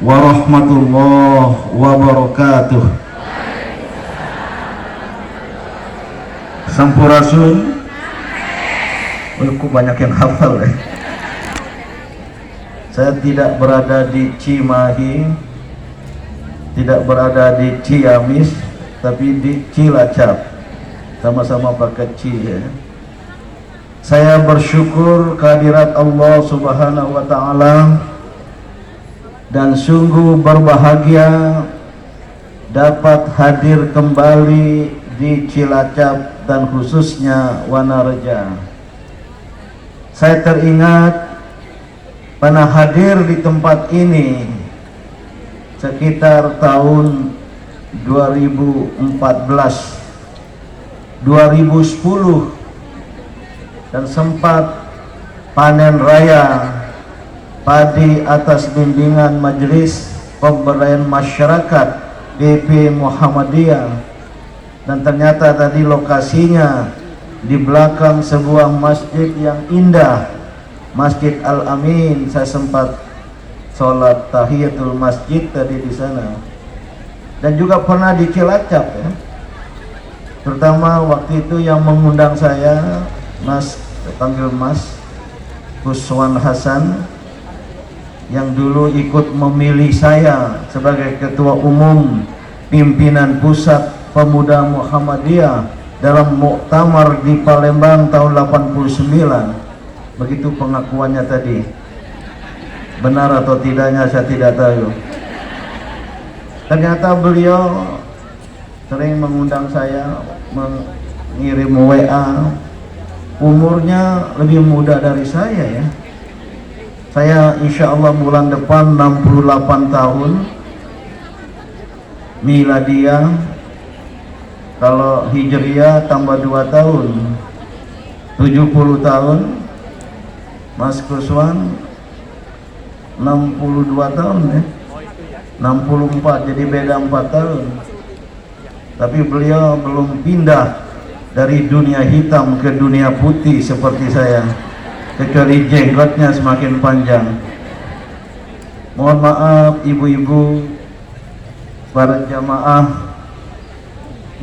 warahmatullahi wabarakatuh. Sampurasun. Kok banyak yang hafal ya. Saya tidak berada di Cimahi, tidak berada di Ciamis, tapi di Cilacap. Sama-sama pakai Ci ya. Saya bersyukur kehadirat Allah Subhanahu wa Ta'ala, dan sungguh berbahagia dapat hadir kembali di Cilacap dan khususnya Wanareja. Saya teringat pernah hadir di tempat ini sekitar tahun 2014, 2010, dan sempat panen raya padi atas bimbingan Majelis Pemberdayaan Masyarakat DP Muhammadiyah, dan ternyata tadi lokasinya di belakang sebuah masjid yang indah, Masjid Al-Amin. Saya sempat sholat tahiyatul masjid tadi di sana, dan juga pernah di Cilacap ya. Pertama waktu itu yang mengundang saya Mas, panggil Mas Kuswan Hasan, yang dulu ikut memilih saya sebagai ketua umum pimpinan pusat pemuda Muhammadiyah dalam muktamar di Palembang tahun 89. Begitu pengakuannya tadi. Benar atau tidaknya saya tidak tahu. Ternyata beliau sering mengundang saya, mengirim WA. Umurnya lebih muda dari saya ya. Saya insya Allah bulan depan 68 tahun Miladiyah. Kalau Hijriyah tambah 2 tahun 70 tahun. Mas Kuswan 62 tahun ya, 64, jadi beda 4 tahun. Tapi beliau belum pindah dari dunia hitam ke dunia putih seperti saya, kecuali jenggotnya semakin panjang. Mohon maaf ibu-ibu, para jamaah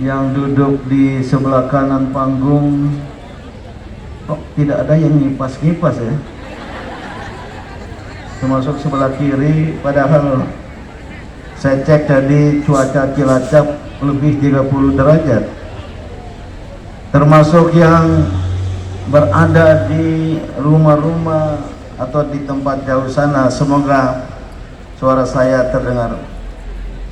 yang duduk di sebelah kanan panggung. Kok tidak ada yang ngipas-ngipas ya, termasuk sebelah kiri, padahal saya cek tadi cuaca Cilacap lebih 30 derajat. Termasuk yang berada di rumah-rumah atau di tempat jauh sana, semoga suara saya terdengar.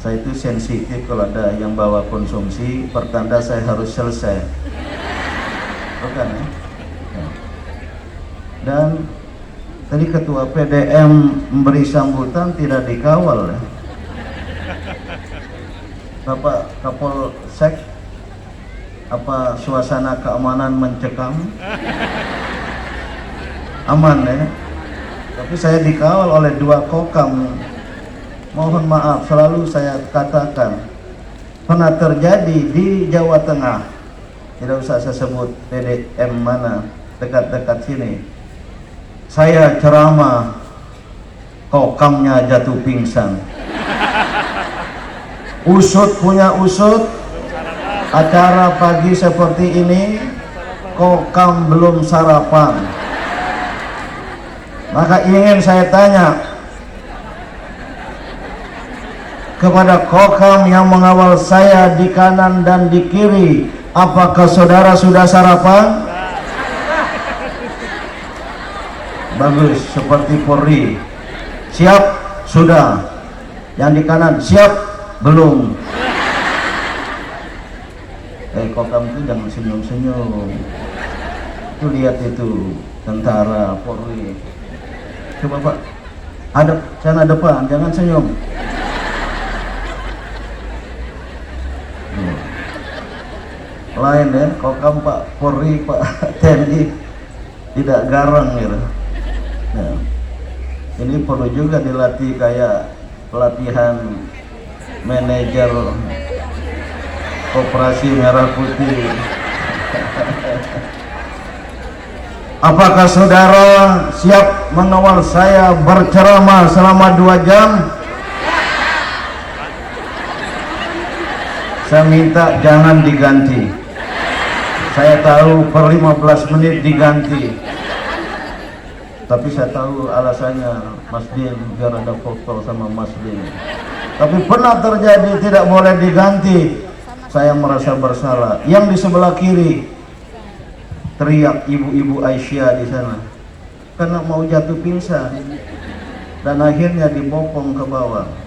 Saya itu sensitif kalau ada yang bawa konsumsi, pertanda saya harus selesai, bukan ya? Dan tadi ketua PDM memberi sambutan tidak dikawal ya. Bapak Kapolsek, apa suasana keamanan mencekam? Aman ya. Tapi saya dikawal oleh 2 kokam. Mohon maaf, selalu saya katakan, pernah terjadi di Jawa Tengah. Tidak usah saya sebut PDM mana, dekat-dekat sini. Saya ceramah, kokamnya jatuh pingsan. Usut punya usut, acara pagi seperti ini, kokam belum sarapan. Maka ingin saya tanya kepada kokam yang mengawal saya di kanan dan di kiri, apakah saudara sudah sarapan? Bagus, seperti Polri. Siap? Sudah. Yang di kanan, siap? Belum. Kokam itu jangan senyum-senyum. Itu lihat itu tentara Polri. Coba Pak, hadap sana depan, jangan senyum. Lain ya, kokam Pak Polri, Pak TNI tidak garang gitu. Nah, ini perlu juga dilatih kayak pelatihan manajer Koperasi Merah Putih. Apakah saudara siap mengawal saya berceramah selama 2 jam Saya minta jangan diganti. Saya tahu per 15 menit diganti, tapi saya tahu alasannya Mas Din biar ada foto sama Mas Din. Tapi pernah terjadi tidak boleh diganti. Saya merasa bersalah. Yang di sebelah kiri teriak ibu-ibu Aisyah di sana karena mau jatuh pingsan dan akhirnya dibopong ke bawah.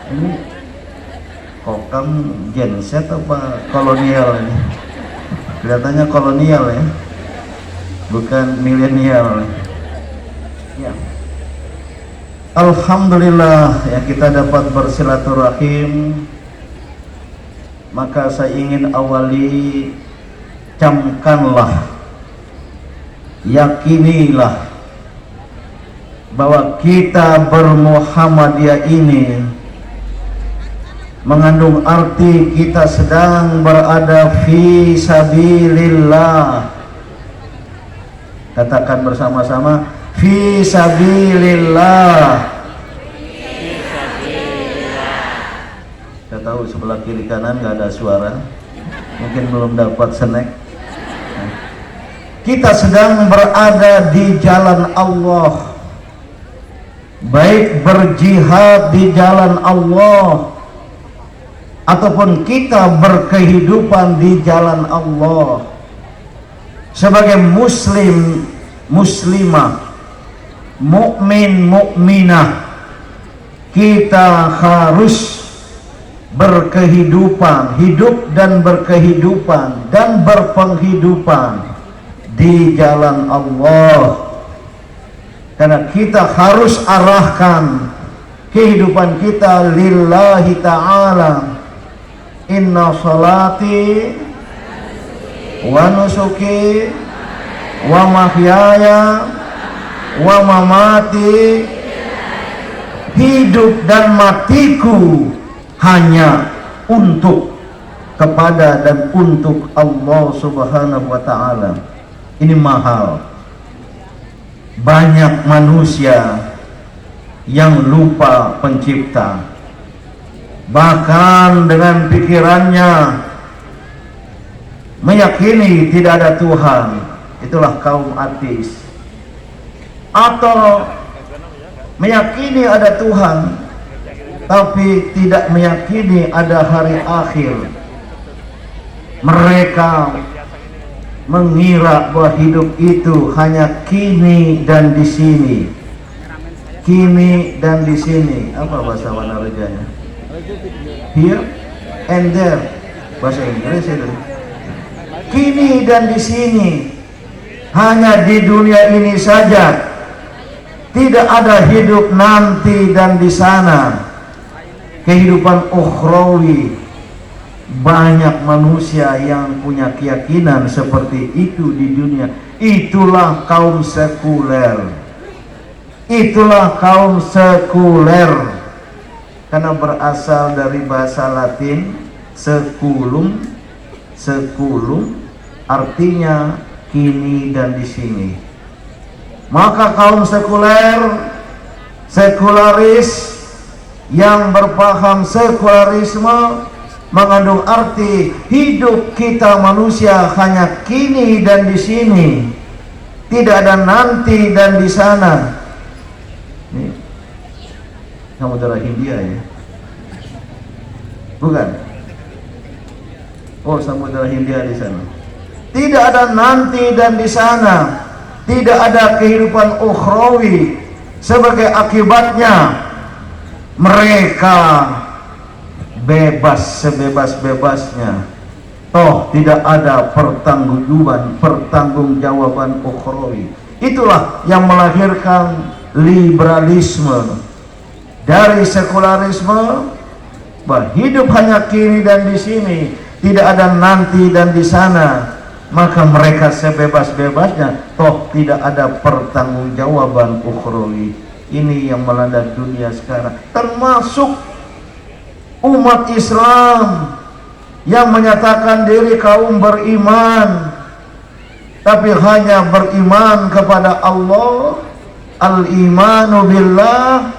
Ini kokam genset apa kolonial ini? Kelihatannya kolonial ya, bukan milenial ya. Alhamdulillah ya, kita dapat bersilaturahim. Maka saya ingin awali, camkanlah, yakinilah bahwa kita bermuhammadiyah ini mengandung arti kita sedang berada fi sabilillah. Katakan bersama-sama, fi sabilillah. Saya tahu sebelah kiri kanan nggak ada suara, mungkin belum dapat snack. Kita sedang berada di jalan Allah, baik berjihad di jalan Allah ataupun kita berkehidupan di jalan Allah. Sebagai muslim, muslimah, mukmin, mukminah, kita harus berkehidupan, hidup dan berkehidupan dan berpenghidupan di jalan Allah. Karena kita harus arahkan kehidupan kita lillahi ta'ala. Inna salati wa nusuki wa mahyaya wa mamati, hidup dan matiku hanya untuk, kepada dan untuk Allah Subhanahu wa ta'ala. Ini mahal. Banyak manusia yang lupa pencipta, bahkan dengan pikirannya meyakini tidak ada Tuhan. Itulah kaum ateis. Atau meyakini ada Tuhan tapi tidak meyakini ada hari akhir. Mereka mengira bahwa hidup itu hanya kini dan di sini. Kini dan di sini. Apa bahasa Wanarejanya? Here and there. Bahasa Inggris itu. Kini dan di sini. Hanya di dunia ini saja. Tidak ada hidup nanti dan di sana. Kehidupan ukhrawi. Banyak manusia yang punya keyakinan seperti itu di dunia. Itulah kaum sekuler. Itulah kaum sekuler. Karena berasal dari bahasa Latin seculum. Seculum artinya kini dan di sini. Maka kaum sekuler, sekularis, yang berpaham sekularisme mengandung arti hidup kita manusia hanya kini dan di sini, tidak ada nanti dan di sana. Ini Samudra Hindia ya? Bukan? Oh, Samudra Hindia di sana. Tidak ada nanti dan di sana, tidak ada kehidupan ukhrawi. Sebagai akibatnya mereka bebas sebebas-bebasnya. Toh tidak ada pertanggungjawaban ukhrawi. Itulah yang melahirkan liberalisme. Dari sekularisme, bahwa hidup hanya kini dan di sini, tidak ada nanti dan di sana. Maka mereka sebebas-bebasnya, toh tidak ada pertanggungjawaban ukhrawi. Ini yang melanda dunia sekarang, termasuk umat Islam yang menyatakan diri kaum beriman, tapi hanya beriman kepada Allah. Al-imanu billah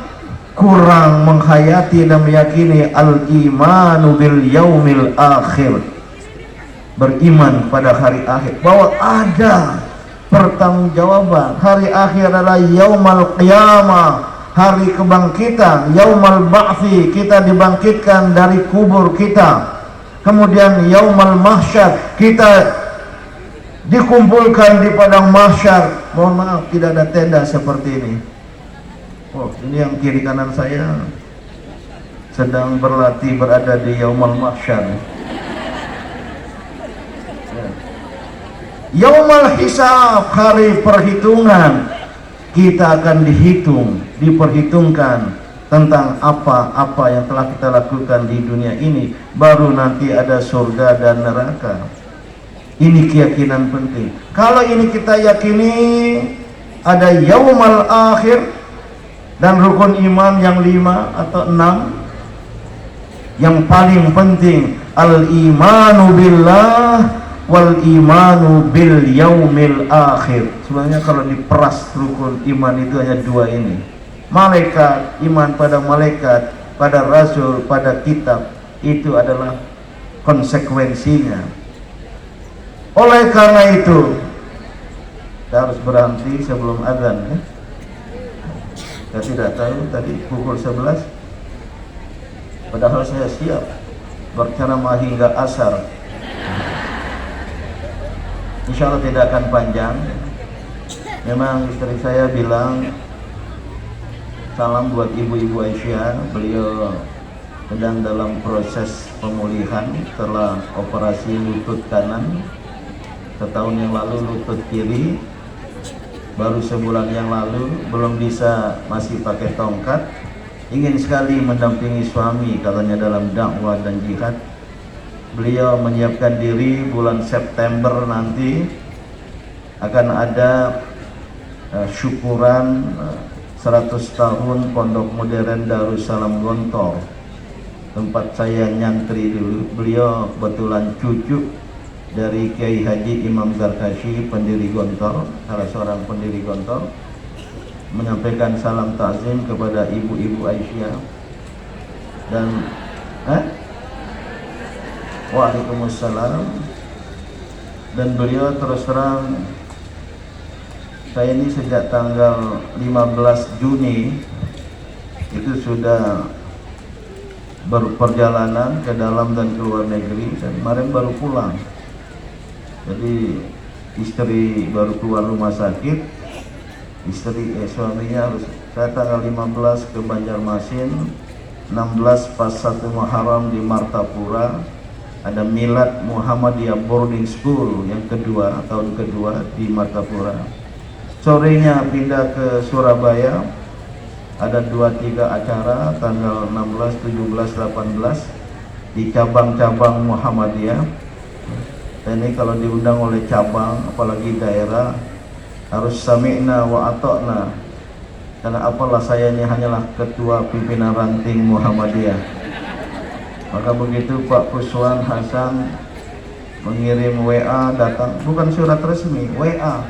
kurang menghayati dan meyakini al-imanu bil yaumil akhir, beriman pada hari akhir, bahwa ada pertanggungjawaban. Hari akhir adalah yaumal qiyamah, hari kebangkitan, yaumal ba'thi, kita dibangkitkan dari kubur kita. Kemudian yaumal mahsyar, kita dikumpulkan di padang mahsyar. Mohon maaf, tidak ada tenda seperti ini. Oh, ini yang kiri kanan saya sedang berlatih berada di yaumal mahsyar. Yaumal hisab, hari perhitungan. Kita akan dihitung, diperhitungkan tentang apa-apa yang telah kita lakukan di dunia ini. Baru nanti ada surga dan neraka. Ini keyakinan penting. Kalau ini kita yakini, ada yaumal akhir dan rukun iman yang 5 atau 6. Yang paling penting al-imanu billah wal imanu bil yaumil akhir. Sebenarnya kalau diperas rukun iman itu hanya 2 ini. Malaikat, iman pada malaikat, pada rasul, pada kitab, itu adalah konsekuensinya. Oleh karena itu kita harus berhenti sebelum azan, ya. Saya tidak tahu tadi pukul 11, padahal saya siap berceramah hingga asar. Insya Allah tidak akan panjang. Memang istri saya bilang salam buat ibu-ibu Aisyah. Beliau sedang dalam proses pemulihan setelah operasi lutut kanan. Setahun yang lalu lutut kiri, baru sebulan yang lalu belum bisa, masih pakai tongkat. Ingin sekali mendampingi suami katanya dalam dakwah dan jihad. Beliau menyiapkan diri bulan September nanti akan ada syukuran 100 tahun Pondok Modern Darussalam Gontor, tempat saya nyantri dulu. Beliau kebetulan cucu dari Kiai Haji Imam Zarkashi, pendiri Gontor, salah seorang pendiri Gontor, menyampaikan salam takzim kepada ibu-ibu Aisyah dan Waalaikumsalam. Dan beliau terus terang, saya ini sejak tanggal 15 Juni itu sudah berperjalanan ke dalam dan ke luar negeri, dan kemarin baru pulang. Jadi istri baru keluar rumah sakit, suaminya harus, saya tanggal 15 ke Banjarmasin, 16 pas 1 Muharram di Martapura ada Milad Muhammadiyah Boarding School yang kedua, tahun kedua di Martapura. Sorenya pindah ke Surabaya, ada 2-3 acara tanggal 16, 17, 18 di cabang-cabang Muhammadiyah. Dan ini kalau diundang oleh cabang, apalagi daerah, harus sami'na wa ata'na. Karena apalah, saya ini hanyalah ketua pimpinan ranting Muhammadiyah. Maka begitu Pak Kuswan Hasan mengirim WA, datang, bukan surat resmi, WA,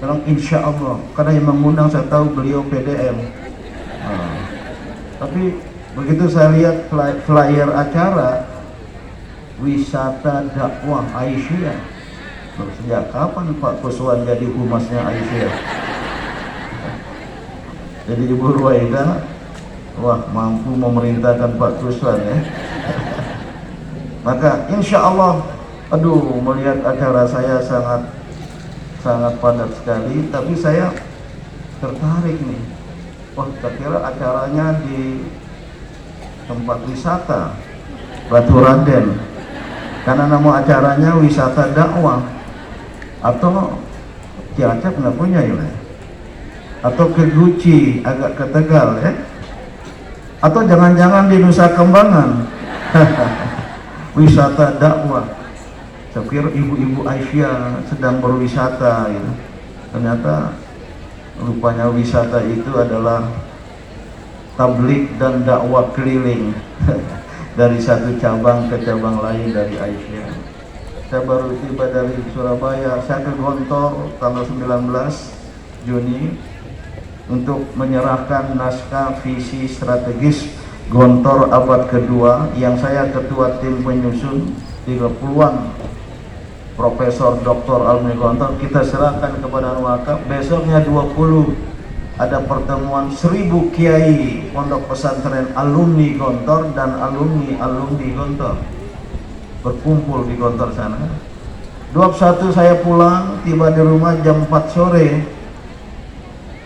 bilang insya Allah, karena yang mengundang saya tahu beliau PDM. Tapi begitu saya lihat flyer acara wisata dakwah Aisyah, sejak kapan Pak Kuswan jadi humasnya Aisyah? Jadi Ibu Ruwaidah, wah, mampu memerintahkan Pak Kuswan, ya. Maka insya Allah, melihat acara saya sangat padat sekali, tapi saya tertarik nih. Wah, saya kira acaranya di tempat wisata Batu Raden, karena nama acaranya wisata dakwah. Atau Cilacap nggak punya, ya? Atau ke Guci, agak ke Tegal, ya? Atau jangan-jangan di Nusa Kembangan wisata dakwah. Saya kira ibu-ibu Aisyah sedang berwisata, ya. Ternyata rupanya wisata itu adalah tablik dan dakwah keliling dari satu cabang ke cabang lain dari Aisyah. Saya baru tiba dari Surabaya, saya ke Gontor tanggal 19 Juni. untuk menyerahkan naskah visi strategis Gontor abad kedua yang saya ketua tim penyusun 30-an Profesor Dr. Almi Gontor, kita serahkan kepada wakaf. Besoknya 20 ada pertemuan 1000 kiai pondok pesantren alumni Gontor dan alumni Gontor berkumpul di Gontor sana. 21 saya pulang, tiba di rumah jam 4 sore.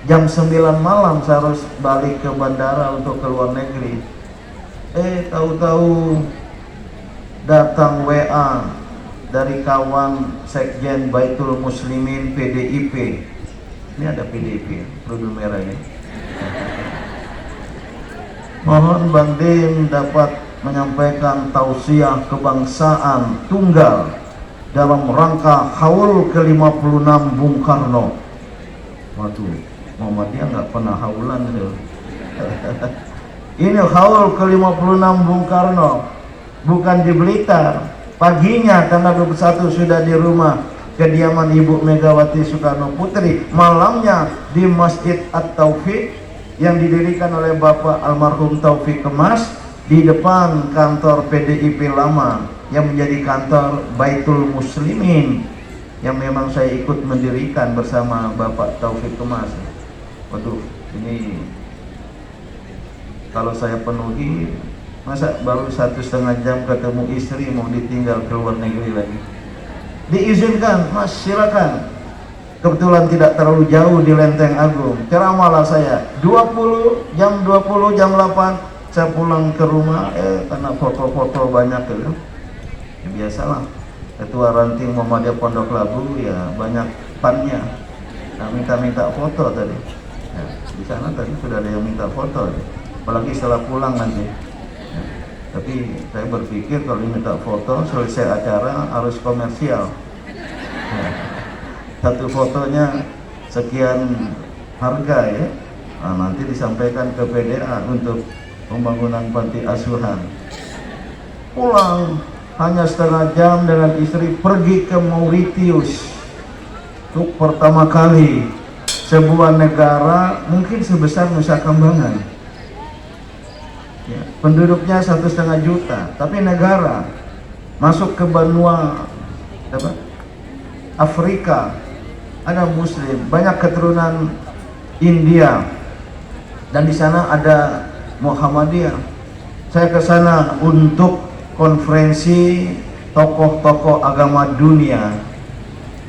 Jam 9 malam saya harus balik ke bandara untuk ke luar negeri. Tahu-tahu datang WA dari kawan Sekjen Baitul Muslimin PDIP. Ini ada PDIP, kerudung merah ini. Mohon Bang Dim dapat menyampaikan tausiah kebangsaan tunggal dalam rangka haul ke-56 Bung Karno. Waduh, Muhammadiyah nggak pernah haulan itu. Ini haul ke-56 Bung Karno, bukan di Blitar. Paginya tanggal 21 sudah di rumah kediaman Ibu Megawati Soekarno Putri, malamnya di Masjid At-Taufik yang didirikan oleh Bapak almarhum Taufik Kemas di depan kantor PDIP lama yang menjadi kantor Baitul Muslimin yang memang saya ikut mendirikan bersama Bapak Taufik Kemas. Waduh, ini kalau saya penuhi, masa baru 1,5 jam ketemu istri mau ditinggal ke luar negeri lagi. Diizinkan, Mas, silakan. Kebetulan tidak terlalu jauh di Lenteng Agung. Ceramahlah saya 20 jam 8 saya pulang ke rumah, karena foto-foto banyak ya biasalah, ketua ranting Muhammadiyah Pondok Labu ya banyak pannya. Nah, minta foto tadi. Nah, di sana tadi sudah ada yang minta foto, apalagi setelah pulang nanti. Nah, tapi saya berpikir kalau minta foto selesai acara harus komersial. Nah, satu fotonya sekian harga ya. Nah, nanti disampaikan ke PDA untuk pembangunan panti asuhan. Pulang hanya setengah jam dengan istri pergi ke Mauritius untuk pertama kali, sebuah negara mungkin sebesar Nusa Kambangan ya, penduduknya 1,5 juta, tapi negara masuk ke benua Afrika, ada Muslim, banyak keturunan India, dan di sana ada Muhammadiyah. Saya ke sana untuk konferensi tokoh-tokoh agama dunia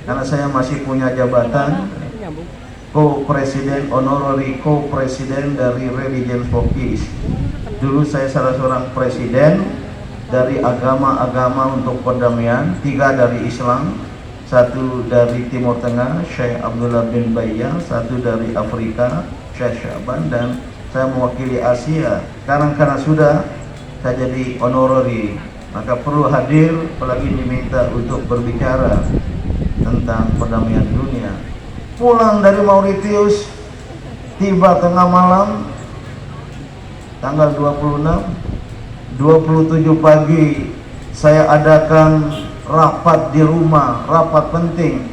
karena saya masih punya jabatan co-presiden honorary, co-presiden dari Religion for Peace. Dulu saya salah seorang presiden dari agama-agama untuk perdamaian, 3 dari Islam, 1 dari Timur Tengah, Syekh Abdullah bin Bayyah, 1 dari Afrika, Syekh Syaban, dan saya mewakili Asia. Sekarang karena sudah saya jadi honorary, maka perlu hadir, apalagi diminta untuk berbicara tentang perdamaian dunia. Pulang dari Mauritius, tiba tengah malam tanggal 26, 27 pagi saya adakan rapat di rumah, rapat penting.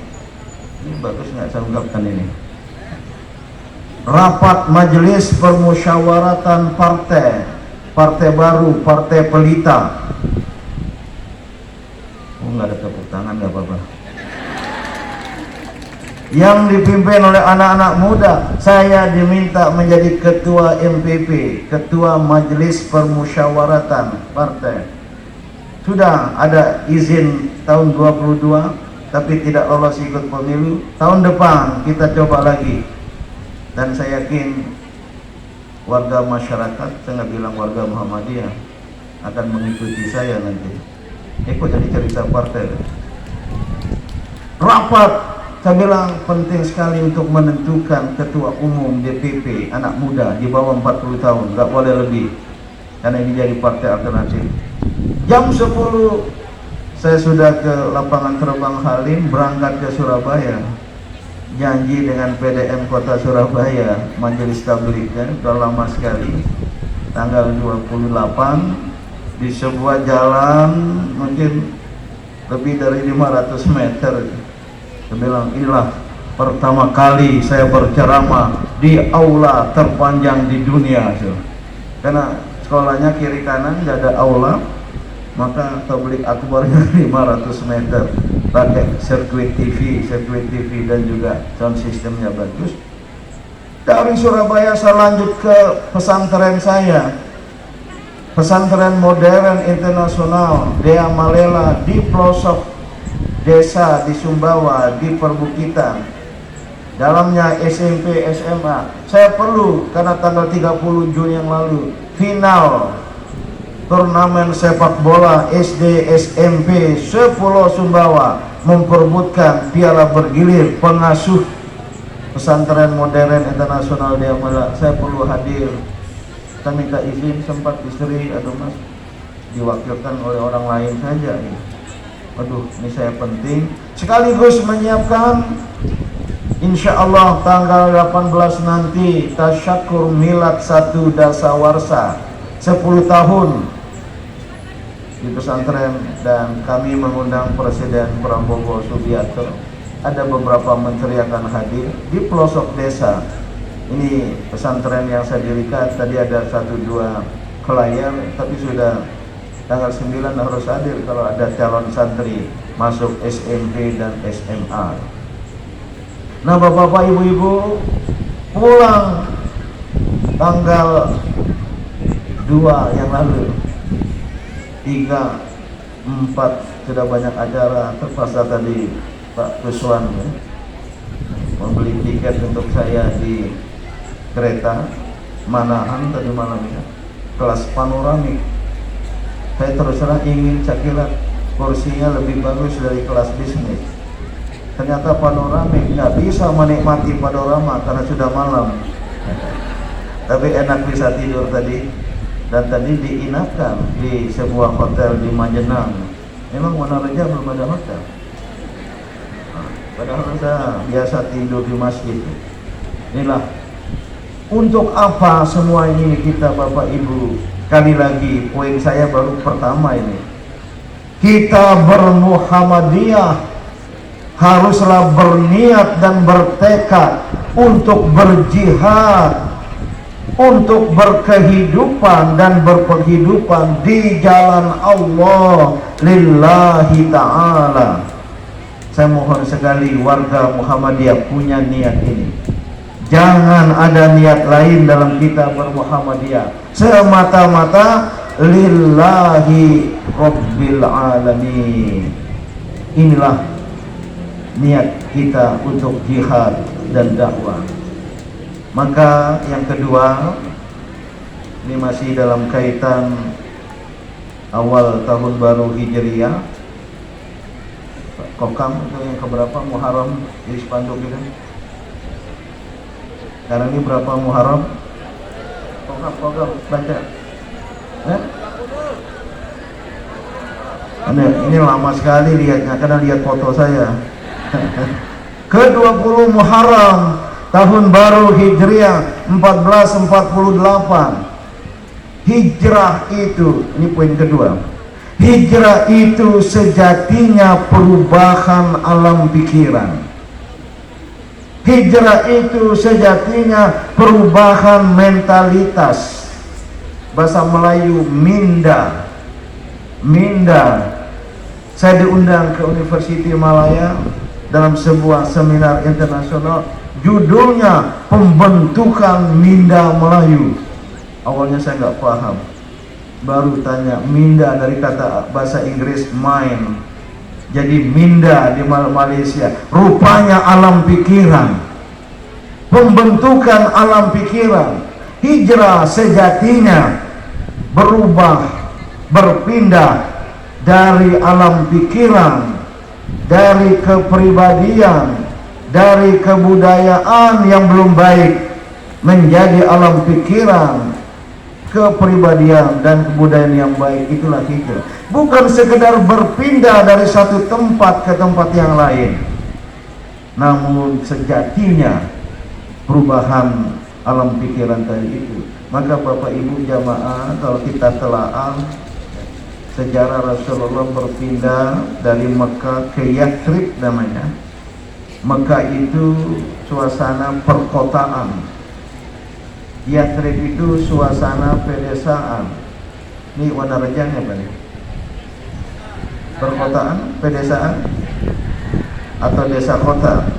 Ini bagus nggak saya ungkapkan ini? Rapat Majelis Permusyawaratan Partai Baru, Partai Pelita. Oh, nggak ada tepuk tangan, nggak apa-apa. Yang dipimpin oleh anak-anak muda. Saya diminta menjadi ketua MPP, ketua Majelis Permusyawaratan Partai. Sudah ada izin tahun 22, tapi tidak lolos ikut pemilu. Tahun depan kita coba lagi. Dan saya yakin warga masyarakat, saya nggak bilang warga Muhammadiyah, akan mengikuti saya nanti. Ini kok jadi cerita partai. Rapat, saya bilang penting sekali untuk menentukan ketua umum DPP anak muda di bawah 40 tahun, nggak boleh lebih, karena ini jadi partai alternatif. Jam 10 saya sudah ke lapangan terbang Halim, berangkat ke Surabaya. Janji dengan PDM Kota Surabaya, Majelis Tabligh, kan sudah lama sekali, tanggal 28 di sebuah jalan mungkin lebih dari 500 meter. Saya bilang inilah pertama kali saya berceramah di aula terpanjang di dunia, karena sekolahnya kiri kanan nggak ada aula, maka tabligh akbarnya 500 meter pakai sirkuit TV dan juga sound systemnya bagus. Dari Surabaya saya lanjut ke pesantren saya, pesantren modern internasional Dea Malela di pelosok desa di Sumbawa di perbukitan. Dalamnya SMP SMA. Saya perlu karena tanggal 30 Juni yang lalu final turnamen sepak bola SD SMP sepulau Sumbawa memperebutkan piala bergilir pengasuh pesantren modern internasional Dea Malela. Saya perlu hadir. Saya minta izin, sempat istri, aduh mas, diwakilkan oleh orang lain saja ya. Aduh, ini saya penting sekaligus menyiapkan insya Allah tanggal 18 nanti tasyakur milad 1 dasawarsa 10 tahun di pesantren, dan kami mengundang Presiden Prabowo Subianto. Ada beberapa menteri akan hadir di pelosok desa. Ini pesantren yang saya dirikan, tadi ada 1-2 klien, tapi sudah tanggal 9 harus hadir kalau ada calon santri masuk SMP dan SMA. Nah bapak-bapak ibu-ibu, pulang tanggal 2 yang lalu, 3, 4 sudah banyak acara. Terpaksa tadi Pak Kuswan ya, membeli tiket untuk saya di kereta Manahan tadi malam ya, kelas panoramik. Saya terus terang ingin cakilat kursinya lebih bagus dari kelas bisnis. Ternyata panoramik nggak bisa menikmati panorama karena sudah malam. Tapi enak bisa tidur tadi, dan tadi diinapkan di sebuah hotel di Majenang. Memang Wonorejo belum ada hotel. Padahal saya biasa tidur di masjid. Inilah untuk apa semua ini kita Bapak Ibu. Kali lagi poin saya baru pertama ini. Kita bermuhammadiyah haruslah berniat dan bertekad untuk berjihad, untuk berkehidupan dan berpenghidupan di jalan Allah lillahi ta'ala. Saya mohon sekali warga Muhammadiyah punya niat ini. Jangan ada niat lain dalam kita bermuhammadiyah, semata-mata lillahi rabbil alamin. Inilah niat kita untuk jihad dan dakwah. Maka yang kedua, ini masih dalam kaitan awal tahun baru Hijriah. Kokam itu yang keberapa Muharram di spanduk itu? Sekarang ini berapa Muharram? Kokam baca. Ini lama sekali lihatnya karena lihat foto saya. Ke-20 Muharram tahun baru Hijriah 1448. Hijrah itu, ini poin kedua, hijrah itu sejatinya perubahan alam pikiran. Hijrah itu sejatinya perubahan mentalitas. Bahasa Melayu minda. Saya diundang ke Universiti Malaya dalam sebuah seminar internasional, judulnya pembentukan minda Melayu. Awalnya saya nggak paham, baru tanya minda dari kata bahasa Inggris mind, jadi minda di Malaysia rupanya alam pikiran, pembentukan alam pikiran. Hijrah sejatinya berubah, berpindah dari alam pikiran, dari kepribadian, dari kebudayaan yang belum baik menjadi alam pikiran, kepribadian dan kebudayaan yang baik. Itulah hijrah. Bukan sekedar berpindah dari satu tempat ke tempat yang lain, namun sejatinya perubahan alam pikiran tadi itu. Maka Bapak Ibu jamaah, kalau kita telaah sejarah Rasulullah berpindah dari Mekah ke Yathrib namanya. Mekah itu suasana perkotaan, Yathrib itu suasana pedesaan. Ini warna rejangnya Pak nih? Perkotaan, pedesaan, atau desa kota.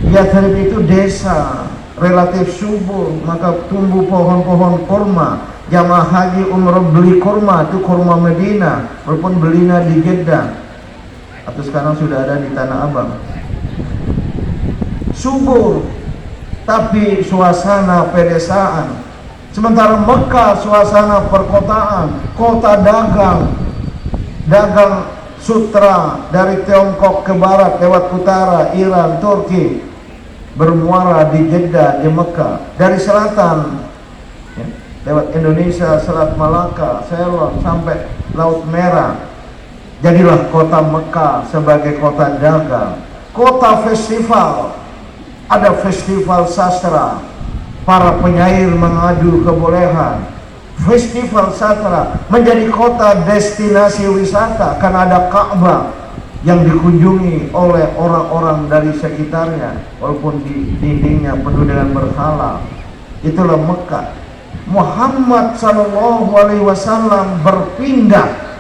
Yathrib itu desa, relatif subur, maka tumbuh pohon-pohon kurma. Jamaah haji umrah beli kurma, itu kurma Medina, walaupun belinya di Jeddah atau sekarang sudah ada di Tanah Abang. Subur, tapi suasana pedesaan. Sementara Mekah suasana perkotaan, kota dagang, dagang sutra dari Tiongkok ke barat lewat utara, Iran, Turki, bermuara di Jeddah, di Mekah. Dari selatan ya, lewat Indonesia, Selat Malaka, Ceylon sampai Laut Merah. Jadilah kota Mekah sebagai kota dagang, kota festival. Ada festival sastra, para penyair mengadu kebolehan. Festival sastra menjadi kota destinasi wisata karena ada Ka'bah yang dikunjungi oleh orang-orang dari sekitarnya, walaupun di dindingnya penuh dengan berhala. Itulah Mekah. Muhammad sallallahu alaihi wasallam berpindah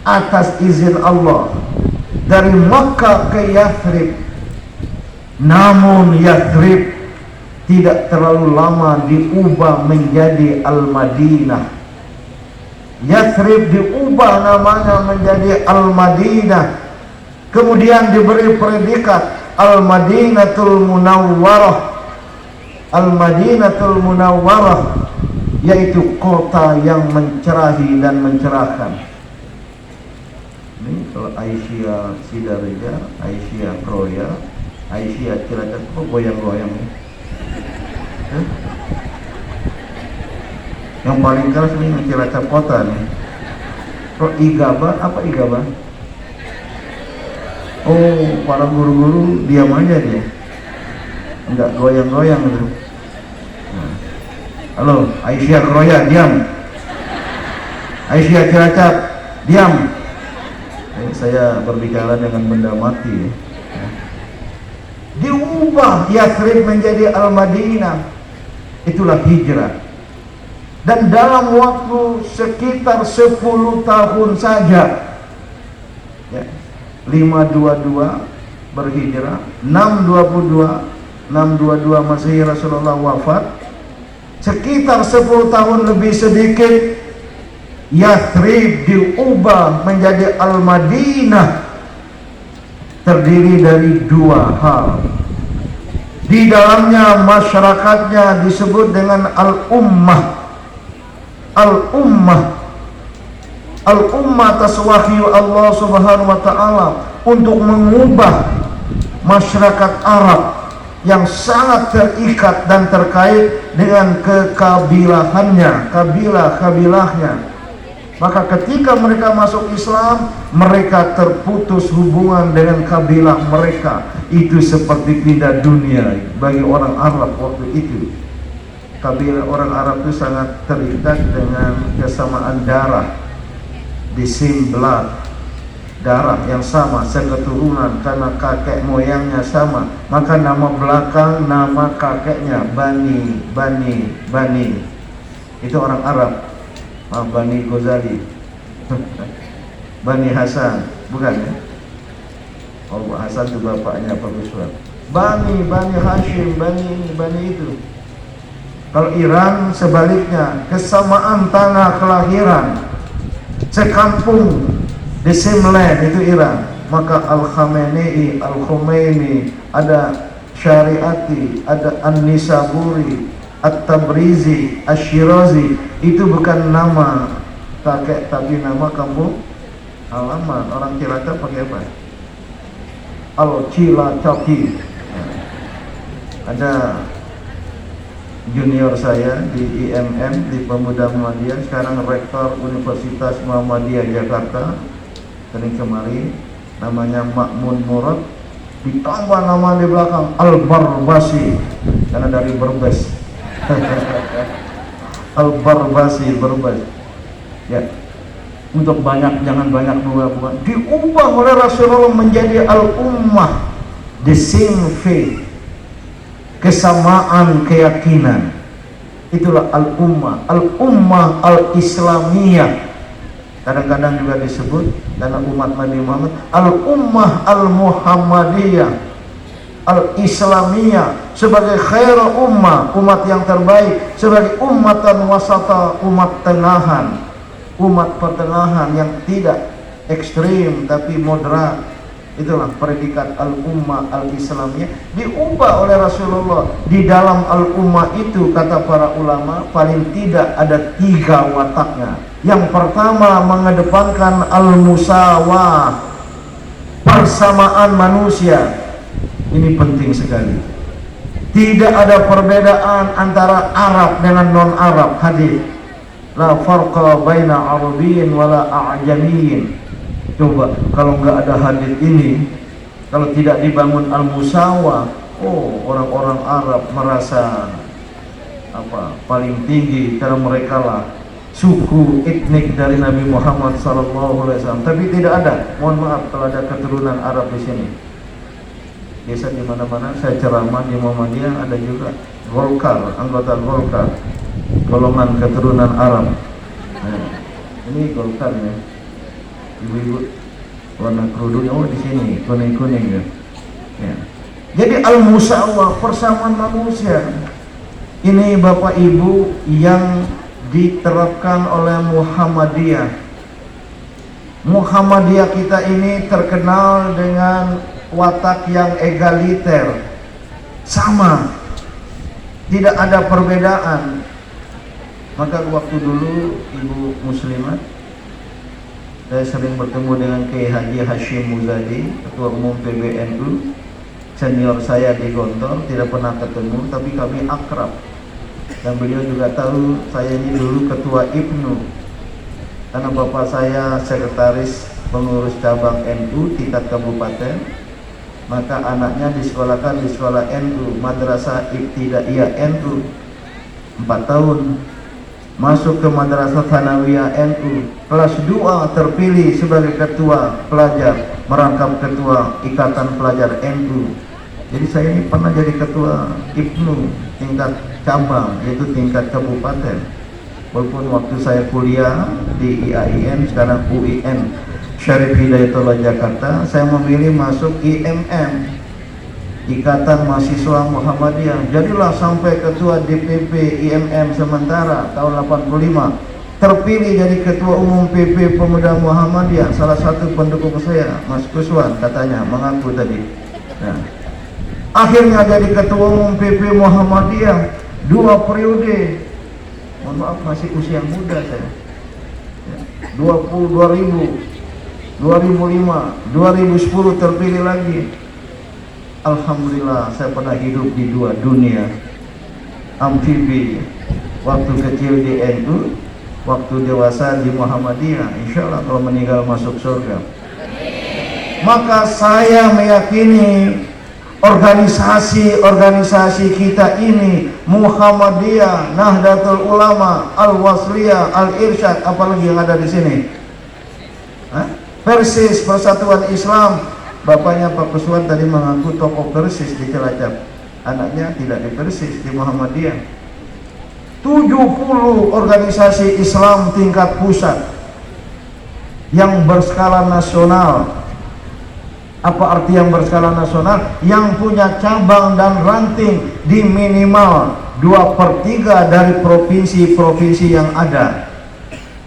atas izin Allah dari Mekah ke Yathrib. Namun Yathrib tidak terlalu lama diubah menjadi Al-Madinah. Yathrib diubah namanya menjadi Al-Madinah, kemudian diberi predikat Al-Madinatul Munawwarah. Al-Madinatul Munawwarah yaitu kota yang mencerahi dan mencerahkan. Ini kalau Aisyah Sidareja, Aisyah Kroya, Aisyah Cilacap, kok goyang-goyang nih? Yang paling keras ini Cilacap kota nih. Kok Igaba, apa Igaba? Oh, para guru-guru diam aja dia, enggak goyang-goyang gitu. Nah. Halo, Aisyah Kroya, diam. Aisyah Cilacap, diam. Saya berbicara dengan benda mati. Diubah Yathrib menjadi Al-Madinah. Itulah hijrah. Dan dalam waktu sekitar 10 tahun saja ya, 522 berhijrah, 622 Masehi Rasulullah wafat. Sekitar 10 tahun lebih sedikit, Yathrib diubah menjadi Al-Madinah. Terdiri dari dua hal. Di dalamnya masyarakatnya disebut dengan Al-Ummah. Al-Ummah. Al-Ummah atas wahyu Allah Subhanahu wa taala untuk mengubah masyarakat Arab yang sangat terikat dan terkait dengan kekabilahannya, kabilah-kabilahnya. Maka ketika mereka masuk Islam, mereka terputus hubungan dengan kabilah mereka. Itu seperti pindah dunia bagi orang Arab waktu itu. Kabilah orang Arab itu sangat terikat dengan kesamaan darah, disimbelat, darah yang sama, seketurunan karena kakek moyangnya sama. Maka nama belakang, nama kakeknya Bani. Itu orang Arab. Bani Ghazali, Bani Hasan, bukan ya? Oh, Hasan itu bapaknya Pak Guswan. Bani Hashim, Bani itu. Kalau Iran sebaliknya, kesamaan tanah kelahiran, sekampung di Simlen itu Iran. Maka Al-Khamenei, Al-Khomeini, ada Syariati, ada An-Nisaburi, At-Tabrizi, Asy-Syirazi, itu bukan nama kakek tapi nama kampung halaman. Orang Cilacap pakai apa? Al-Cilacaki. Ada junior saya di IMM, di Pemuda Muhammadiyah, sekarang rektor Universitas Muhammadiyah Jakarta, sering kemari, namanya Makmun Murad, ditambah nama di belakang Al-Barbasi karena dari Berbes. Al-Barbasi, Berbes ya, untuk banyak, jangan banyak bunga-bunga. Diubah oleh Rasulullah menjadi Al-Ummah, the same faith, kesamaan keyakinan. Itulah al-ummah, al-ummah al-islamiyah. Kadang-kadang juga disebut dalam umat Nabi Muhammad al-ummah al-muhammadiyah, al-islamiyah, sebagai khairul ummah, umat yang terbaik, sebagai ummatan wasata, umat tengahan, umat pertengahan yang tidak ekstrim tapi moderat. Itulah predikat al-ummah al-islamiyah, diubah oleh Rasulullah. Di dalam al-ummah itu, kata para ulama, paling tidak ada 3 wataknya. Yang pertama, mengedepankan al-musawah, persamaan manusia. Ini penting sekali. Tidak ada perbedaan antara Arab dengan non-Arab. Hadis la farqa baina arabiyyin wala a'jamiyyin. Coba kalau nggak ada hadis ini, kalau tidak dibangun al-musawah, orang-orang Arab merasa paling tinggi karena mereka lah suku etnik dari Nabi Muhammad SAW. Tapi tidak ada, mohon maaf kalau ada keturunan Arab di sini. Biasa di mana-mana saya ceramah di Muhammadiyah ada juga Golkar, anggota Golkar, golongan keturunan Arab. Nah, ini Golkar ya. Ibu-ibu warna kerudungnya di sini kuning-kuning ya. Ya. Jadi al-musawah, persamaan manusia. Ini Bapak Ibu yang diterapkan oleh Muhammadiyah. Muhammadiyah kita ini terkenal dengan watak yang egaliter, sama, tidak ada perbedaan. Maka waktu dulu Ibu Muslimat, saya sering bertemu dengan Kiai Haji Hashim Muzadi, Ketua Umum PBNU, senior saya di Gontor, tidak pernah ketemu, tapi kami akrab. Dan beliau juga tahu saya ini dulu Ketua IPNU, karena bapak saya sekretaris pengurus cabang NU tingkat kabupaten. Maka anaknya disekolahkan di sekolah NU, Madrasah Ibtidaiyah NU, 4 tahun. Masuk ke Madrasah Tsanawiyah NU, kelas 2 terpilih sebagai ketua pelajar, merangkap ketua Ikatan Pelajar NU. Jadi saya ini pernah jadi ketua IPNU tingkat cabang, yaitu tingkat kabupaten. Walaupun waktu saya kuliah di IAIN, sekarang UIN Syarif Hidayatullah Jakarta, saya memilih masuk IMM, Ikatan Mahasiswa Muhammadiyah. Jadilah sampai ketua DPP IMM sementara tahun 85. Terpilih jadi ketua umum PP Pemuda Muhammadiyah. Salah satu pendukung saya, Mas Kuswan, katanya mengaku tadi. Nah, akhirnya jadi ketua umum PP Muhammadiyah 2 periode. Mohon maaf, masih usia muda saya. 2000, 2005, 2010 terpilih lagi. Alhamdulillah, saya pernah hidup di 2 dunia amfibi. Waktu kecil di NU, waktu dewasa di Muhammadiyah. Insya Allah kalau meninggal masuk surga. Maka saya meyakini organisasi-organisasi kita ini, Muhammadiyah, Nahdlatul Ulama, Al-Wasliyah, Al-Irsyad, apalagi yang ada di sini, Persis, Persatuan Islam. Bapaknya Pak Kuswan tadi mengaku tokoh Persis di Cilacap, anaknya tidak di Persis, di Muhammadiyah. 70 organisasi Islam tingkat pusat yang berskala nasional. Apa arti yang berskala nasional? Yang punya cabang dan ranting di minimal 2/3 dari provinsi-provinsi yang ada.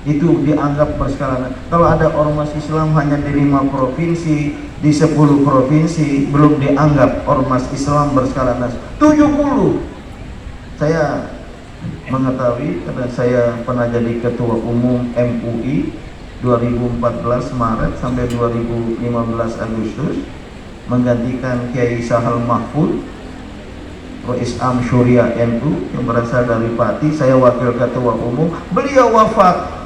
Itu dianggap berskala nasional. Kalau ada ormas Islam hanya di 5 provinsi, di 10 provinsi, belum dianggap ormas Islam berskala nasional. 70. Saya mengetahui karena saya pernah jadi ketua umum MUI 2014 Maret sampai 2015 Agustus, menggantikan Kiai Sahal Mahfud, Rais Am Syuriah NU yang berasal dari Pati. Saya wakil ketua umum, beliau wafat.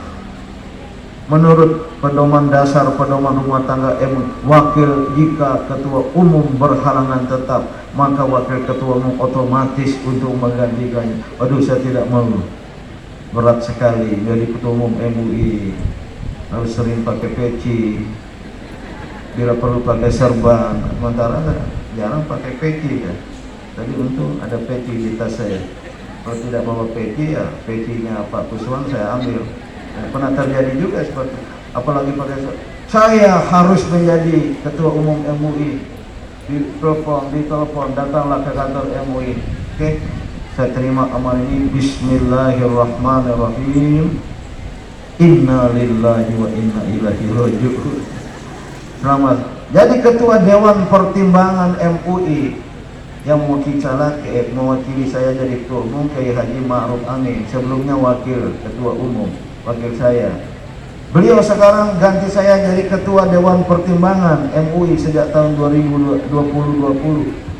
Menurut pedoman dasar pedoman rumah tangga MUI, wakil jika ketua umum berhalangan tetap, maka wakil ketua umum otomatis untuk menggantikannya. Waduh, saya tidak mau, berat sekali jadi ketua umum MUI, harus sering pakai peci, bila perlu pakai serban. Sementara jarang pakai peci ya. Tadi untung ada peci di tas saya. Kalau tidak bawa peci ya pecinya Pak Kuswan saya ambil. Pernah terjadi juga seperti apalagi pada saya harus menjadi ketua umum MUI. Ditelepon, datanglah ke kantor MUI. Oke, saya terima amal ini. Bismillahirrahmanirrahim. Inna lillahi wa inna ilaihi raji'un. Selamat jadi ketua Dewan Pertimbangan MUI yang mewakili saya jadi ketua umum Kiai Haji Ma'ruf Amin. Sebelumnya wakil ketua umum, wakil saya. Beliau sekarang ganti saya jadi ketua Dewan Pertimbangan MUI sejak tahun 2020.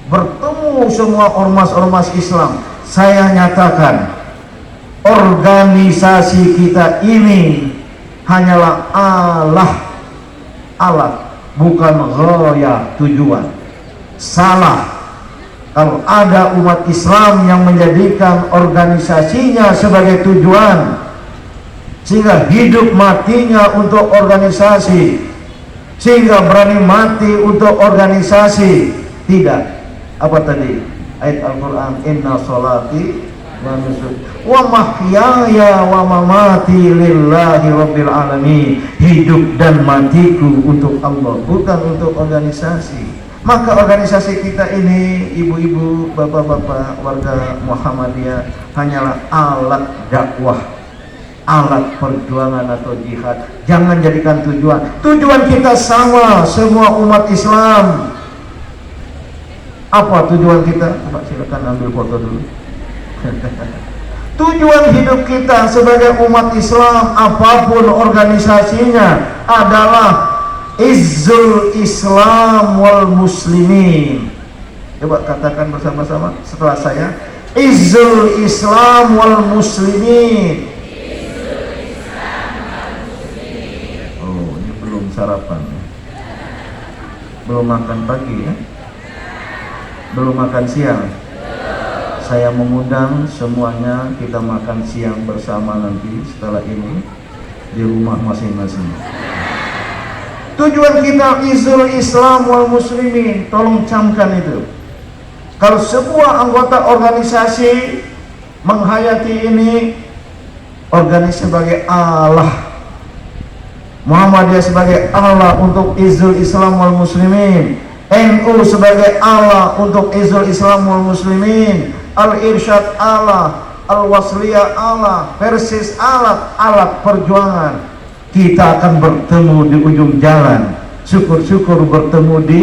Bertemu semua ormas-ormas Islam, saya nyatakan organisasi kita ini hanyalah alat, bukan ghaya, tujuan. Salah kalau ada umat Islam yang menjadikan organisasinya sebagai tujuan, sehingga hidup matinya untuk organisasi, sehingga berani mati untuk organisasi. Tidak. Apa tadi? Ayat Al-Quran, inna sholati wa nusuki wa mahyaya wa mamati lillahi rabbil alamin. Hidup dan matiku untuk Allah, bukan untuk organisasi. Maka organisasi kita ini, ibu-ibu, bapak-bapak, warga Muhammadiyah, hanyalah alat dakwah, alat perjuangan atau jihad. Jangan jadikan tujuan. Tujuan kita sama, semua umat Islam. Apa tujuan kita? Coba silakan ambil foto dulu. Tujuan hidup kita sebagai umat Islam, apapun organisasinya, adalah izzul Islam wal muslimin. Coba katakan bersama-sama setelah saya. Izzul Islam wal muslimin. Oh, ini belum sarapan ya? Belum makan pagi ya? Belum makan siang? Saya mengundang semuanya kita makan siang bersama nanti setelah ini di rumah masing-masing. Tujuan kita izul Islam wal muslimin. Tolong camkan itu. Kalau sebuah anggota organisasi menghayati ini, organisasi sebagai Allah, Muhammadiyah sebagai Allah untuk izul Islam wal muslimin, NU sebagai Allah untuk izul Islam wal muslimin, Al-Irsyad Allah, Al-Wasliyah Allah, Persis alat perjuangan. Kita akan bertemu di ujung jalan. Syukur-syukur bertemu di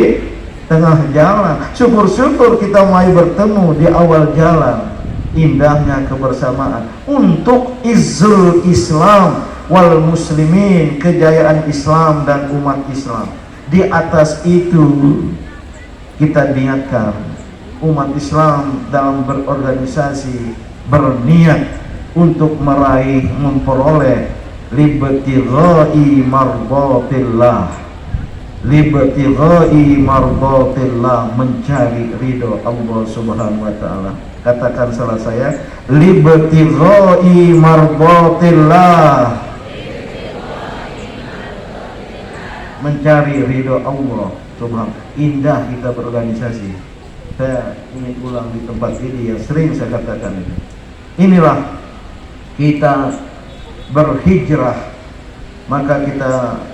tengah jalan. Syukur-syukur kita mau bertemu di awal jalan. Indahnya kebersamaan untuk izzul Islam wal muslimin, kejayaan Islam dan umat Islam. Di atas itu kita niatkan umat Islam dalam berorganisasi berniat untuk meraih, memperoleh libtighai mardatillah, mencari ridho Allah Subhanahu wa taala. Katakan salah saya, libtighai mardatillah, mencari ridho Allah Subhanahu. Indah kita berorganisasi. Saya ingin ulang di tempat ini yang sering saya katakan ini. Inilah kita berhijrah. Maka kita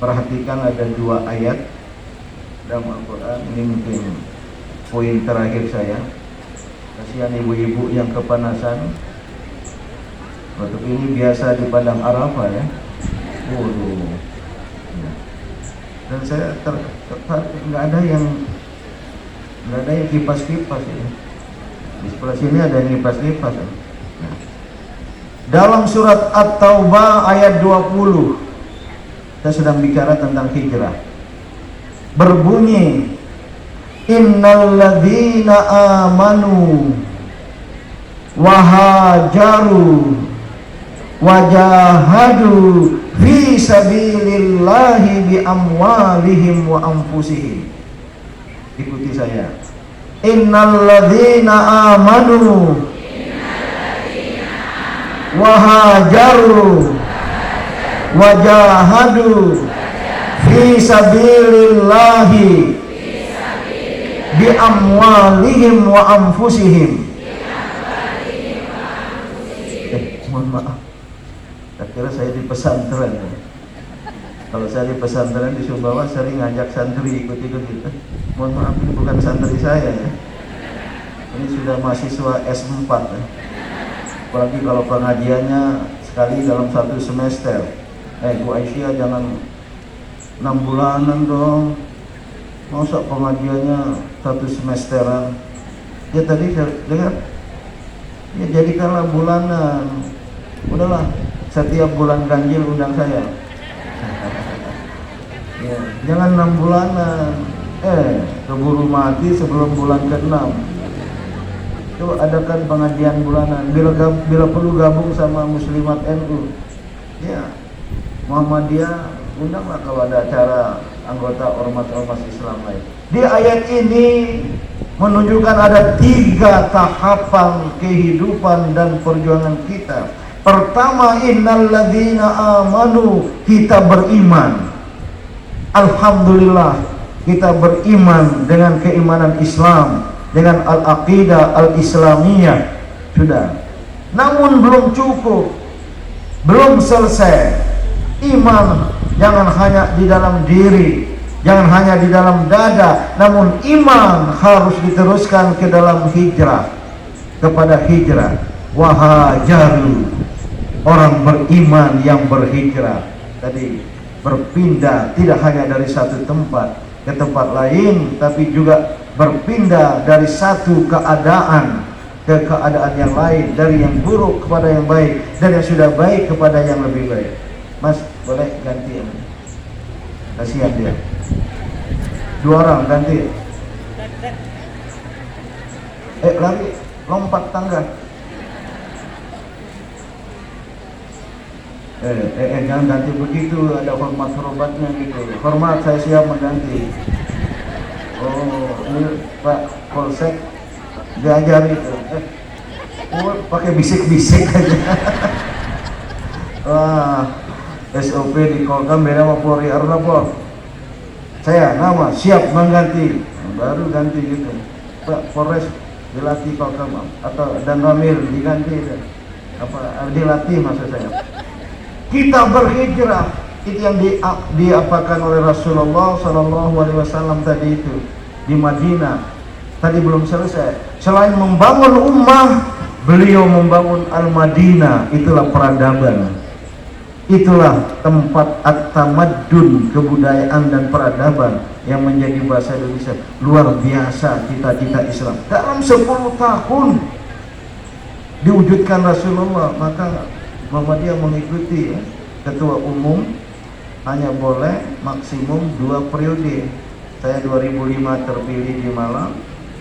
perhatikan ada dua ayat dalam Al-Quran. Ini mungkin poin terakhir saya. Kasihan ibu-ibu yang kepanasan. Waktu ini biasa di Padang Arafah ya. Waduh. Dan saya tertarik, nggak ada yang kipas-kipas ya. Di sebelah sini ada yang kipas-kipas ya. Nah, dalam surat At-Taubah ayat 20, saya sedang bicara tentang hijrah. Berbunyi, innal ladzina amanu wa hajaru wajahadu fi sabilillahi bi amwalihim wa anfusihim. Ikuti saya. Innal ladzina amanu wa hajaru wajahadu fi sabilillahi bi amwalihim wa anfusihim. Mohon maaf, tak kira saya di pesantren. Kalau saya di pesantren di Sumbawa sering ngajak santri ikut-ikut gitu. Mohon maaf, ini bukan santri saya ya. Ini sudah mahasiswa S4 ya. Apalagi kalau pengajiannya sekali dalam satu semester. Bu Aisyah jangan 6 bulanan dong. Masa pengajiannya satu semesteran? Ya tadi saya dengar, ya jadikanlah bulanan. Udahlah, setiap bulan ganjil undang saya. Ya, jangan 6 bulanan. Keburu mati sebelum bulan ke-6. Coba adakan pengajian bulanan. Bila perlu gabung sama Muslimat NU. Ya, Muhammadiyah undanglah kalau ada acara anggota ormas-ormas Islam lain. Di ayat ini menunjukkan ada 3 tahapan kehidupan dan perjuangan kita. Pertama, innalladzina amanu, kita beriman. Alhamdulillah, kita beriman dengan keimanan Islam, dengan al-aqidah al-islamiyah. Sudah. Namun belum cukup, belum selesai. Iman jangan hanya di dalam diri, jangan hanya di dalam dada, namun iman harus diteruskan ke dalam hijrah, kepada hijrah. Wahajaru, orang beriman yang berhijrah tadi, berpindah tidak hanya dari satu tempat ke tempat lain, tapi juga berpindah dari satu keadaan ke keadaan yang lain, dari yang buruk kepada yang baik, dari yang sudah baik kepada yang lebih baik. Mas, boleh ganti ya? Kasihan dia. 2 orang ganti. Lari, lompat tangga. Jangan ganti begitu, ada hormat-hormatnya gitu. Hormat, saya siap mengganti. Oh, ini Pak Polsek diajar itu. Pakai bisik-bisik aja. Wah, SOP di Kolkam beda sama Polri. Arnapol, saya nama siap mengganti, baru ganti gitu. Pak Polres dilatih Kolkam atau dan Ramil diganti, apa dilatih maksud saya. Kita berhijrah, itu yang diapakan oleh Rasulullah SAW tadi itu di Madinah. Tadi belum selesai. Selain membangun ummah, beliau membangun Al-Madinah. Itulah peradaban. Itulah tempat at-tamaddun, kebudayaan dan peradaban yang menjadi bahasa Indonesia. Luar biasa cita-cita Islam. Dalam 10 tahun diwujudkan Rasulullah. Maka Muhammadiyah mengikuti ya. Ketua umum hanya boleh maksimum 2 periode. Saya 2005 terpilih di Malang,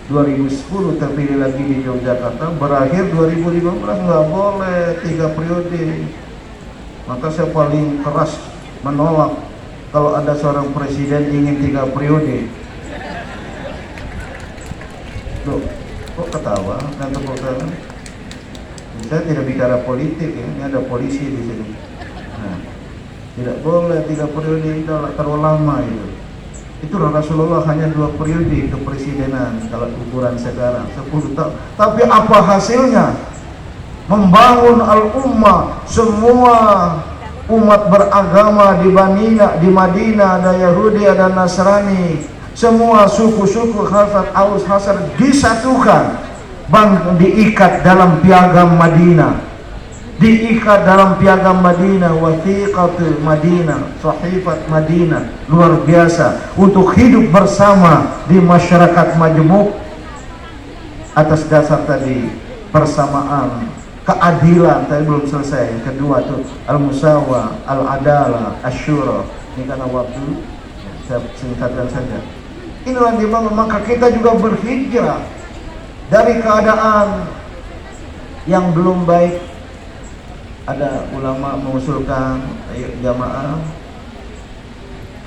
2010 terpilih lagi di Yogyakarta, berakhir 2015 nggak boleh 3 periode. Maka saya paling keras menolak kalau ada seorang presiden ingin 3 periode. Loh, kok ketawa dan tepuk tangan? Saya tidak bicara politik ya, ini ada polisi di sini. Nah, tidak boleh 3 periode, itu terlalu lama itu. Itulah Rasulullah hanya 2 periode kepresidenan kalau ukuran sekarang 10 tahun. Tapi apa hasilnya? Membangun al-ummah, semua umat beragama di Madinah, ada Yahudi, ada Nasrani, semua suku-suku Khazraj, Aus, Khazraj disatukan, diikat dalam piagam Madinah, diikat dalam piagam Madinah, wathiqatul Madinah, sahifat Madinah. Luar biasa untuk hidup bersama di masyarakat majmuk atas dasar tadi persamaan, keadilan. Tadi belum selesai. Yang kedua tuh al-musawah, al-adalah, asyura. Ini karena waktu saya singkatkan saja. Inilah dibangun. Maka kita juga berhijrah dari keadaan yang belum baik. Ada ulama mengusulkan, ayo jamaah,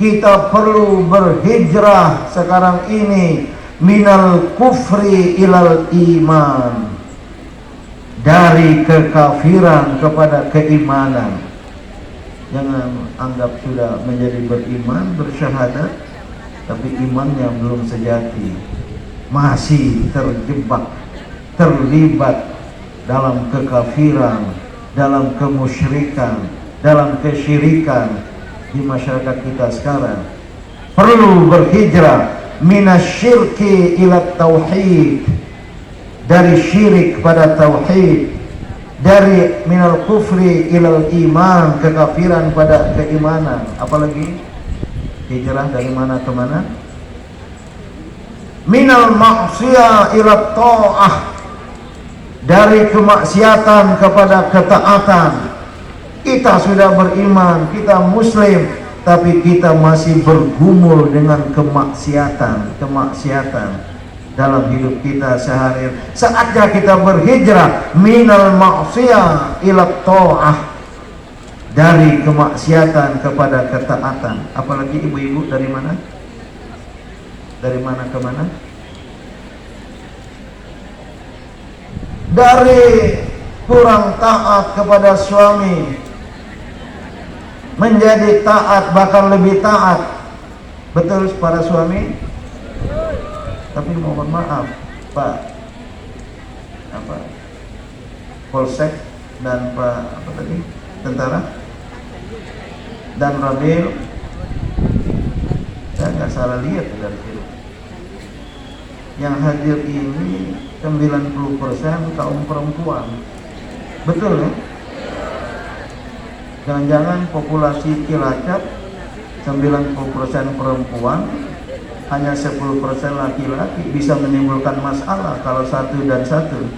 kita perlu berhijrah sekarang ini minal kufri ilal iman, dari kekafiran kepada keimanan. Jangan anggap sudah menjadi beriman, bersyahadat, tapi imannya belum sejati. masih terjebak, terlibat dalam kekafiran, dalam kemusyrikan, dalam kesyirikan di masyarakat kita sekarang. Perlu berhijrah minasyirki ila tauhid, dari syirik pada tauhid, dari minal kufri ilal iman, kekafiran pada keimanan. Apalagi hijrah dari mana ke mana? Minal maksiyah ila ta'ah, dari kemaksiatan kepada ketaatan. Kita sudah beriman, kita muslim, tapi kita masih bergumul dengan kemaksiatan dalam hidup kita sehari. Saatnya kita berhijrah minal maksiyah ila ta'ah, dari kemaksiatan kepada ketaatan. Apalagi ibu-ibu dari mana? Dari mana ke mana? Dari kurang taat kepada suami menjadi taat, bahkan lebih taat. Betul para suami? Tapi mohon maaf Pak Polsek dan Pak tentara dan Rabil, saya nggak salah lihat dari situ. Yang hadir ini 90% kaum perempuan. Betul ya? Jangan-jangan populasi Cilacap 90% perempuan, hanya 10% laki-laki, bisa menimbulkan masalah kalau satu dan satu.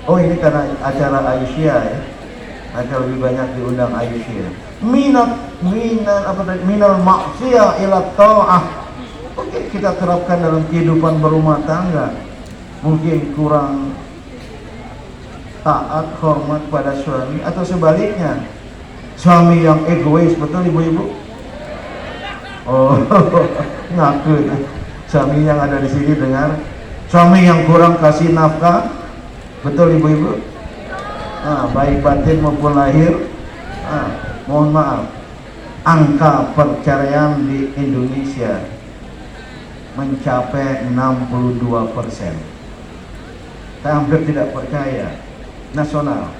Oh, ini karena acara Aisyah ya. Agar lebih banyak diundang Aisyah. Minal maksiyah ila ta'ah. Oke, kita terapkan dalam kehidupan berumah tangga. Mungkin kurang taat, hormat pada suami, atau sebaliknya, suami yang egois. Betul ibu-ibu? Oh, ngaku. Suami yang ada di sini dengar. Suami yang kurang kasih nafkah. Betul ibu-ibu? Baik batin maupun lahir. Mohon maaf, angka perceraian di Indonesia mencapai 62%. Saya hampir tidak percaya. Nasional.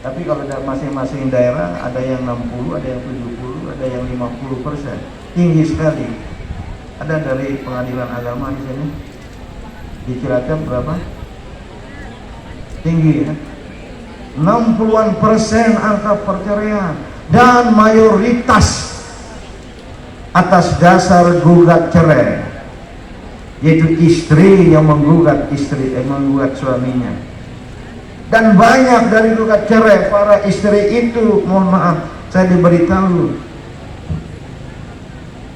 Tapi kalau masing-masing daerah ada yang 60, ada yang 70, ada yang 50%. Tinggi sekali. Ada dari pengadilan agama di sini. Di Cilacap berapa? Tinggi ya. 60% angka perceraian, dan mayoritas atas dasar gugat cerai, yaitu istri yang menggugat suaminya. Dan banyak dari gugat cerai para istri itu, mohon maaf, saya diberitahu,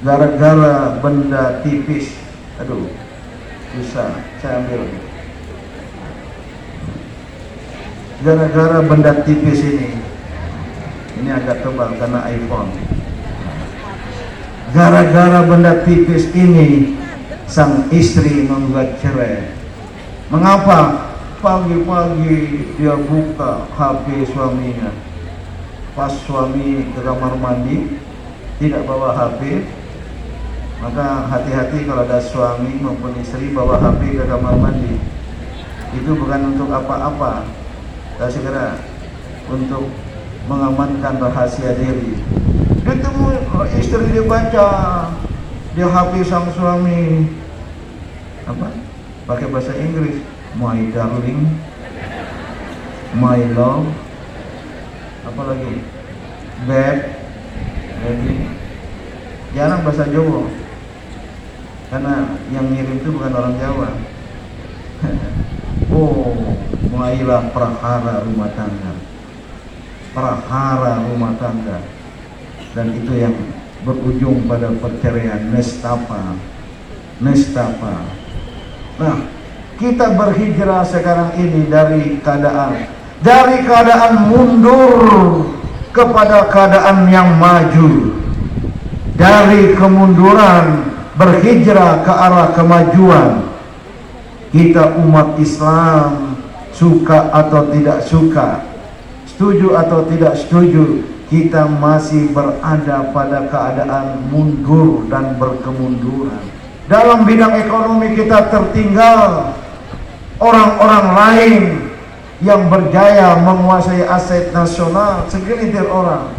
gara-gara benda tipis. Aduh, susah, saya ambil. Gara-gara benda tipis ini agak tebal karena iPhone. Gara-gara benda tipis ini, sang istri menggugat cerai. Mengapa? Pagi-pagi dia buka HP suaminya. Pas suami ke kamar mandi, tidak bawa HP. Maka hati-hati kalau ada suami maupun istri bawa HP ke kamar mandi. Itu bukan untuk apa-apa, dan segera untuk mengamankan rahasia diri. Ketemu istri dia baca di HP sang suami apa? Pakai bahasa Inggris, my darling, my love, apa lagi? Babe, baby. Jarang bahasa Jawa, karena yang ngirim itu bukan orang Jawa. Oh, mulailah prahara rumah tangga, dan itu yang berujung pada perceraian, nestapa. Nah, kita berhijrah sekarang ini dari keadaan mundur kepada keadaan yang maju, dari kemunduran berhijrah ke arah kemajuan. Kita umat Islam, suka atau tidak suka, setuju atau tidak setuju, kita masih berada pada keadaan mundur dan berkemunduran. Dalam bidang ekonomi kita tertinggal orang-orang lain yang berjaya menguasai aset nasional, segelintir orang.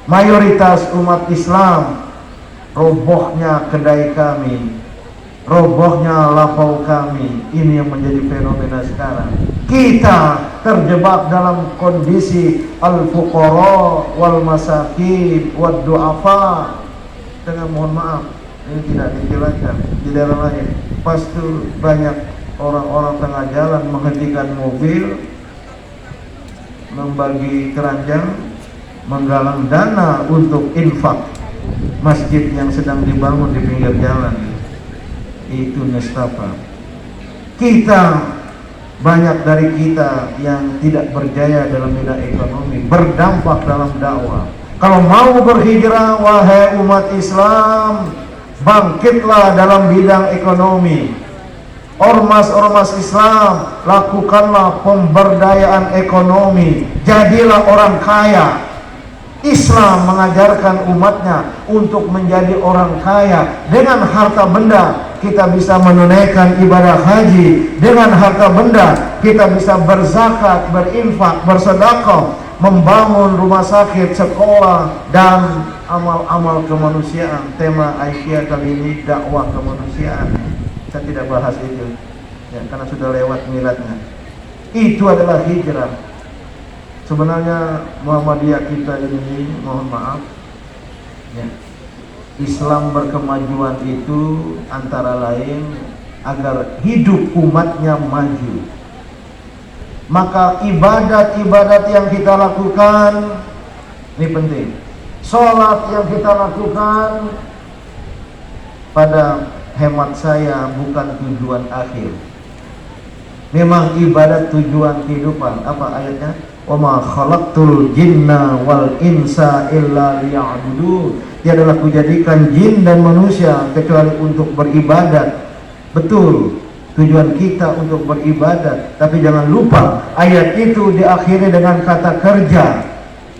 Mayoritas umat Islam, robohnya kedai kami, robohnya lapau kami, ini yang menjadi fenomena sekarang. Kita terjebak dalam kondisi al-fuqara wal masakin wad du'afa. Dengan mohon maaf, ini tidak dijelaskan di dalam lain. Pasti banyak orang-orang tengah jalan menghentikan mobil, membagi keranjang, menggalang dana untuk infak masjid yang sedang dibangun di pinggir jalan. Itu nestapa. Kita, banyak dari kita yang tidak berjaya dalam bidang ekonomi, berdampak dalam dakwah. Kalau mau berhijrah, wahai umat Islam, bangkitlah dalam bidang ekonomi. Ormas-ormas Islam, lakukanlah pemberdayaan ekonomi, jadilah orang kaya. Islam mengajarkan umatnya untuk menjadi orang kaya. Dengan harta benda kita bisa menunaikan ibadah haji. Dengan harta benda kita bisa berzakat, berinfak, bersedekah, membangun rumah sakit, sekolah, dan amal-amal kemanusiaan. Tema Aisyah kali ini dakwah kemanusiaan. Saya tidak bahas itu ya, karena sudah lewat miladnya. Itu adalah hijrah. Sebenarnya Muhammadiyah kita ini, mohon maaf ya, Islam berkemajuan itu antara lain agar hidup umatnya maju. Maka ibadat-ibadat yang kita lakukan ini penting. Sholat yang kita lakukan, pada hemat saya, bukan tujuan akhir. Memang ibadat tujuan kehidupan. Apa ayatnya? Wa ma khalaqtul jinna wal insa illa liya'budun. Tiadalah kujadikan jin dan manusia kecuali untuk beribadat. Betul, tujuan kita untuk beribadat, tapi jangan lupa ayat itu diakhiri dengan kata kerja.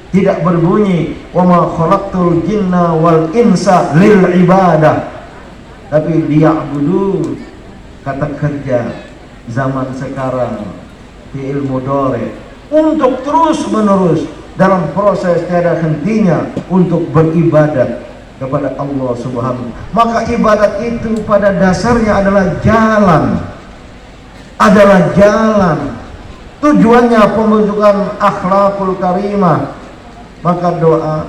Tidak berbunyi wa ma khalaqtul jinna wal insa lil ibadah, tapi liya'budun, kata kerja. Zaman sekarang fi'il mudhari, untuk terus menerus dalam proses tiada hentinya untuk beribadat kepada Allah Subhanahu. Maka ibadat itu pada dasarnya adalah jalan, tujuannya pembentukan akhlakul karimah. Maka doa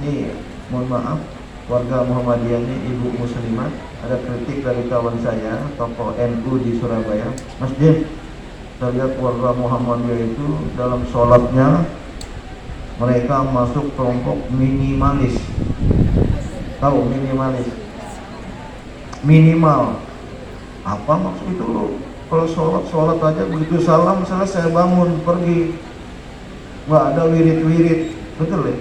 ini, mohon maaf warga Muhammadiyah ini, ibu muslimat, ada kritik dari kawan saya, tokoh NU di Surabaya. Masjid, saya lihat warga Muhammadiyah itu dalam sholatnya mereka masuk kelompok minimalis. Tahu minimalis? Minimal. Apa maksud itu lo? Kalau sholat aja begitu salam selesai bangun pergi, nggak ada wirid-wirid, betul ya?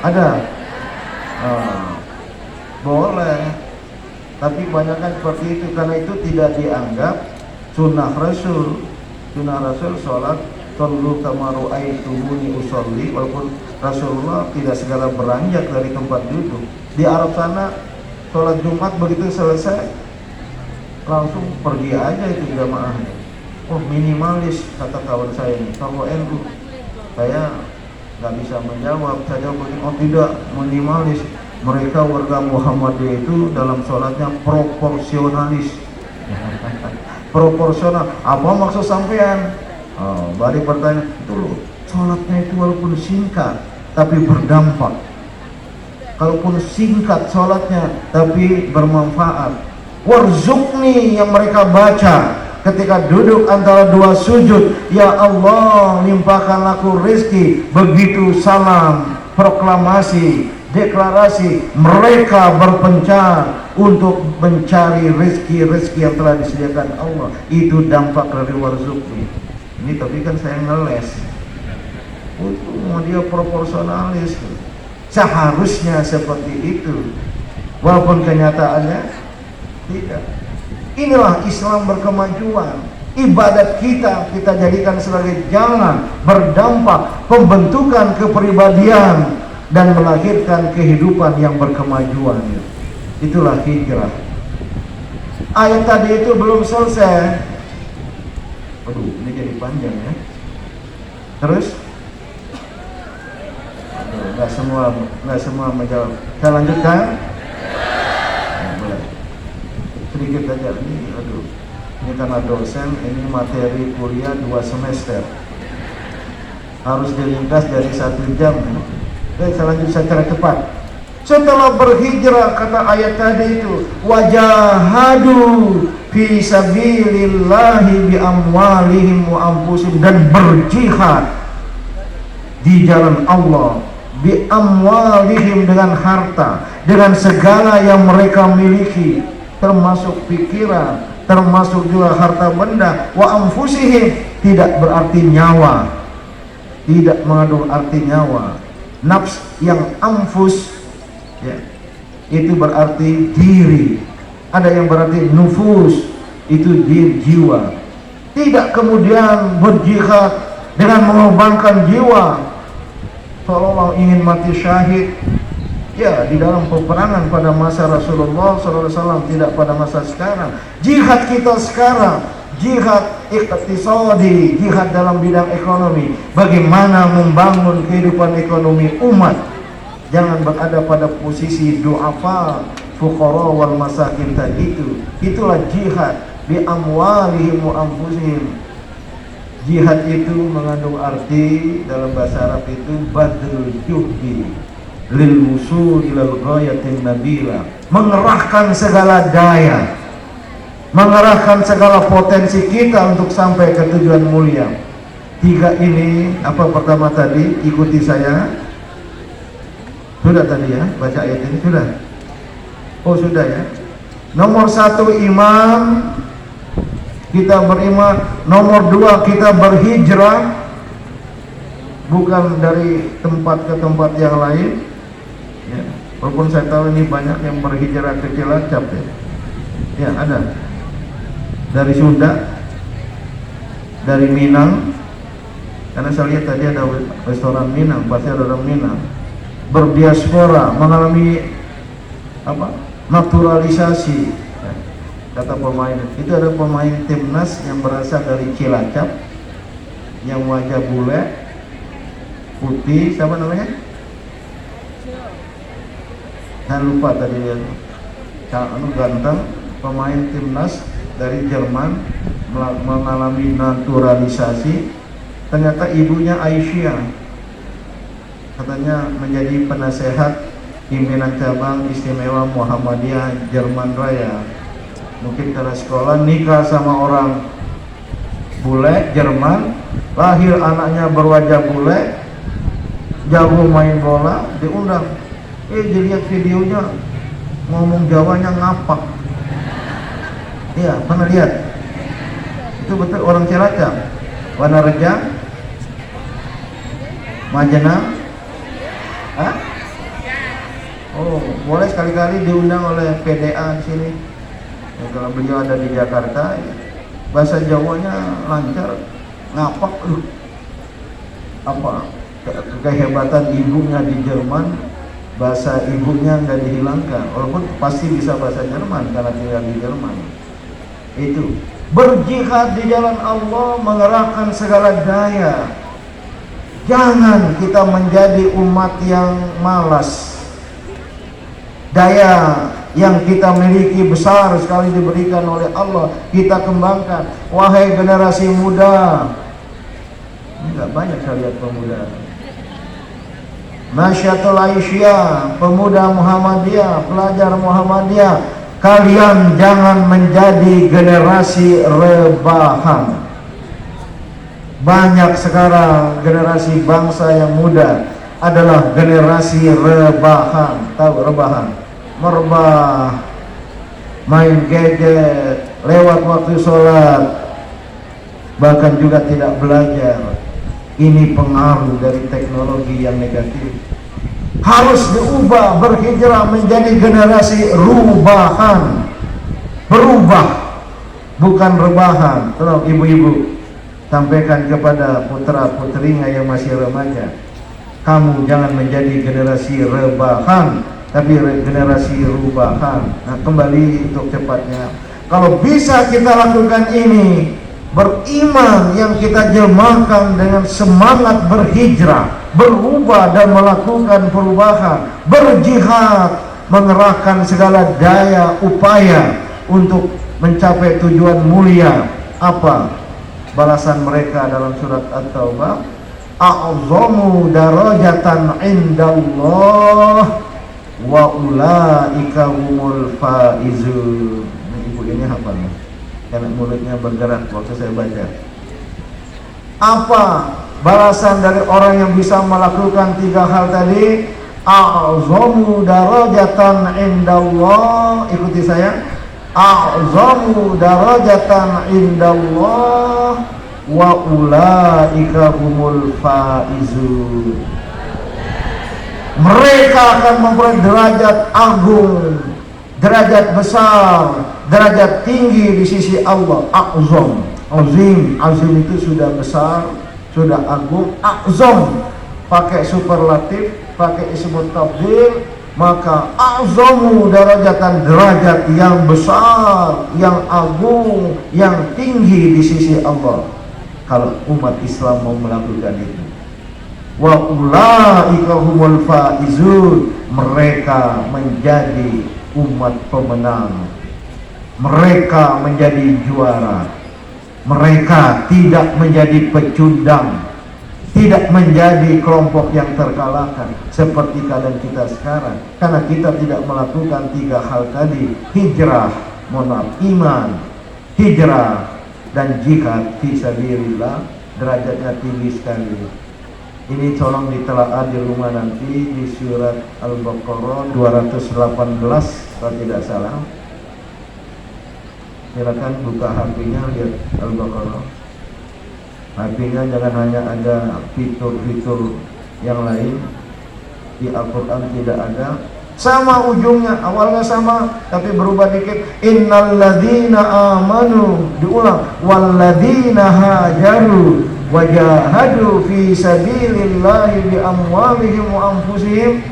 Ada? Boleh, tapi banyakkan seperti itu, karena itu tidak dianggap sunnah Rasul. Sunnah Rasul sholat sallu kama ra'aitumuni usolli, walaupun Rasulullah tidak segala beranjak dari tempat duduk. Di Arab sana sholat Jumat begitu selesai langsung pergi aja itu jamaahnya. Oh minimalis, kata kawan saya ini, kalau NU. Saya nggak bisa menjawab. Saya jawab begini, oh tidak minimalis. Mereka warga Muhammadiyah itu dalam sholatnya proporsionalis. Proporsional. Apa maksud sampean? Oh, balik pertanyaan itu loh. Sholatnya itu walaupun singkat tapi berdampak. Kalaupun singkat sholatnya tapi bermanfaat. Warzuqni yang mereka baca ketika duduk antara dua sujud, ya Allah limpahkan aku rezeki. Begitu salam, proklamasi, deklarasi, mereka berpencar untuk mencari rezeki-rezeki yang telah disediakan Allah. Itu dampak dari warzuqni. Ini tapi kan saya ngeles. Mau dia proporsionalis. Seharusnya seperti itu, walaupun kenyataannya tidak. Inilah Islam berkemajuan. Ibadat kita jadikan sebagai jalan berdampak pembentukan kepribadian dan melahirkan kehidupan yang berkemajuan. Itulah hijrah. Ayat tadi itu belum selesai. Aduh, ini jadi panjang ya. Terus nggak semua menjawab. Saya lanjutkan. Boleh. Sedikit aja ini. Aduh, ini karena dosen, ini materi kuliah 2 semester. Harus diringkas dari 1 jam. Oke, saya lanjut secara cepat. Setelah berhijrah, kata ayat tadi itu, wajahadu fi sabilillahi bi amwalihim wa anfusihim, dan berjihad di jalan Allah, bi amwalihim, dengan harta, dengan segala yang mereka miliki, termasuk pikiran, termasuk juga harta benda, wa anfusihim, tidak berarti nyawa, tidak mengandung arti nyawa. Nafs yang anfus ya, itu berarti diri. Ada yang berarti nufus, itu diri, jiwa. Tidak kemudian berjihad dengan mengorbankan jiwa seolah-olah ingin mati syahid. Ya, di dalam peperangan pada masa Rasulullah SAW, tidak pada masa sekarang. Jihad kita sekarang, jihad iqtisadi, jihad dalam bidang ekonomi. Bagaimana membangun kehidupan ekonomi umat. Jangan berada pada posisi du'afa, fuqara wal masakin tadi itu. Itulah jihad bi amwalihim wa anfusihim. Jihad itu mengandung arti dalam bahasa Arab itu badrul juhdi lil wusul ilal ghayatin nabila, mengerahkan segala daya, mengerahkan segala potensi kita untuk sampai ke tujuan mulia. 3 ini apa pertama tadi? Ikuti saya. Sudah tadi ya, baca ayat ini sudah. Oh sudah ya. Nomor 1 iman, kita beriman. Nomor 2 kita berhijrah, bukan dari tempat ke tempat yang lain ya. Walaupun saya tahu ini banyak yang berhijrah ke Cilacap ya. Ya ada. Dari Sunda, dari Minang. Karena saya lihat tadi ada restoran Minang, pasti ada orang Minang. Berdiaspora, mengalami apa? Naturalisasi. Kata pemain itu, ada pemain timnas yang berasal dari Cilacap, yang wajah bule, putih, siapa namanya? Saya lupa tadi ya. Ganteng, pemain timnas dari Jerman, mengalami naturalisasi. Ternyata ibunya Aisyah, katanya menjadi penasehat pimpinan cabang istimewa Muhammadiyah Jerman Raya. Mungkin karena sekolah nikah sama orang bule Jerman, lahir anaknya berwajah bule, jago main bola, diundang. Dilihat videonya, ngomong Jawanya ngapak. Iya, pernah lihat? Itu betul orang Cilacap, Wanareja, Majenang. Hah? Oh, boleh sekali-kali diundang oleh PDA di sini. Ya, kalau beliau ada di Jakarta, ya, bahasa Jawanya lancar, ngapak. Apa kehebatan ibunya di Jerman, bahasa ibunya nggak dihilangkan. Walaupun pasti bisa bahasa Jerman karena tinggal di Jerman. Itu berjihad di jalan Allah, mengerahkan segala daya. Jangan kita menjadi umat yang malas. Daya yang kita miliki besar sekali diberikan oleh Allah, kita kembangkan. Wahai generasi muda, enggak banyak saya lihat pemuda. Nasyatul Aisyah, pemuda Muhammadiyah, pelajar Muhammadiyah, kalian jangan menjadi generasi rebahan. Banyak sekarang generasi bangsa yang muda adalah generasi rebahan. Tahu rebahan? Merebah, main gadget, lewat waktu sholat, bahkan juga tidak belajar. Ini pengaruh dari teknologi yang negatif. Harus diubah, berhijrah menjadi generasi rubahan. Berubah, bukan rebahan. Tolong ibu-ibu sampaikan kepada putra-putrinya yang masih remaja, kamu jangan menjadi generasi rebahan, tapi generasi rubahan. Nah, kembali untuk cepatnya, kalau bisa kita lakukan ini, beriman yang kita jemakan dengan semangat berhijrah, berubah dan melakukan perubahan, berjihad, mengerahkan segala daya upaya untuk mencapai tujuan mulia. Apa balasan mereka dalam surat At-Taubah? A'zamu darajatan indallah wa ulaika humul faizun. Ibu ini hafal nih, karena mulutnya bergerak waktu saya baca. Apa balasan dari orang yang bisa melakukan tiga hal tadi? A'zamu darajatan indallah, ikuti saya. A'zamu darajatan indallah wa ulaika humul faizun. Mereka akan memperoleh derajat agung, derajat besar, derajat tinggi di sisi Allah. A'zam, azim, azim itu sudah besar, sudah agung. A'zam pakai superlatif, pakai ismut tafdhil, maka a'zamu darajatan, derajat yang besar, yang agung, yang tinggi di sisi Allah. Kalau umat Islam mau melakukan itu, wa ulaika humul faizun, mereka menjadi umat pemenang, mereka menjadi juara, mereka tidak menjadi pecundang, tidak menjadi kelompok yang terkalahkan seperti keadaan kita sekarang, karena kita tidak melakukan tiga hal tadi: hijrah, iman, hijrah, dan jihad fi sabilillah. Derajatnya tinggi sekali. Ini tolong ditelaah di rumah nanti, di surat Al-Baqarah 218 kalau tidak salah. Silakan buka HP-nya, lihat Al-Baqarah. HP-nya jangan hanya ada fitur-fitur yang lain, di Al-Quran tidak ada. Sama ujungnya, awalnya sama tapi berubah dikit. Innal ladzina amanu, diulang, wal ladzina hajaru wajahadu fi sabilillahi bi amwalihim wa anfusihim.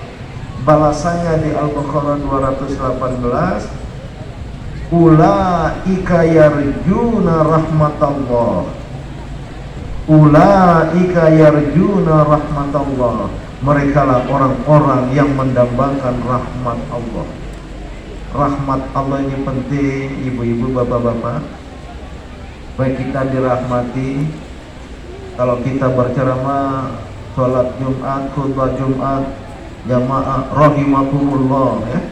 Balasannya di Al-Baqarah 218, ulaika yarjuna rahmatallah, ulaika yarjuna rahmatallah, mereka lah orang-orang yang mendambakan rahmat Allah. Rahmat Allah ini penting, ibu-ibu, bapak-bapak. Baik kita dirahmati, kalau kita berceramah, sholat Jumat, khutbah Jumat, jamaah, rahimakumullah, ya.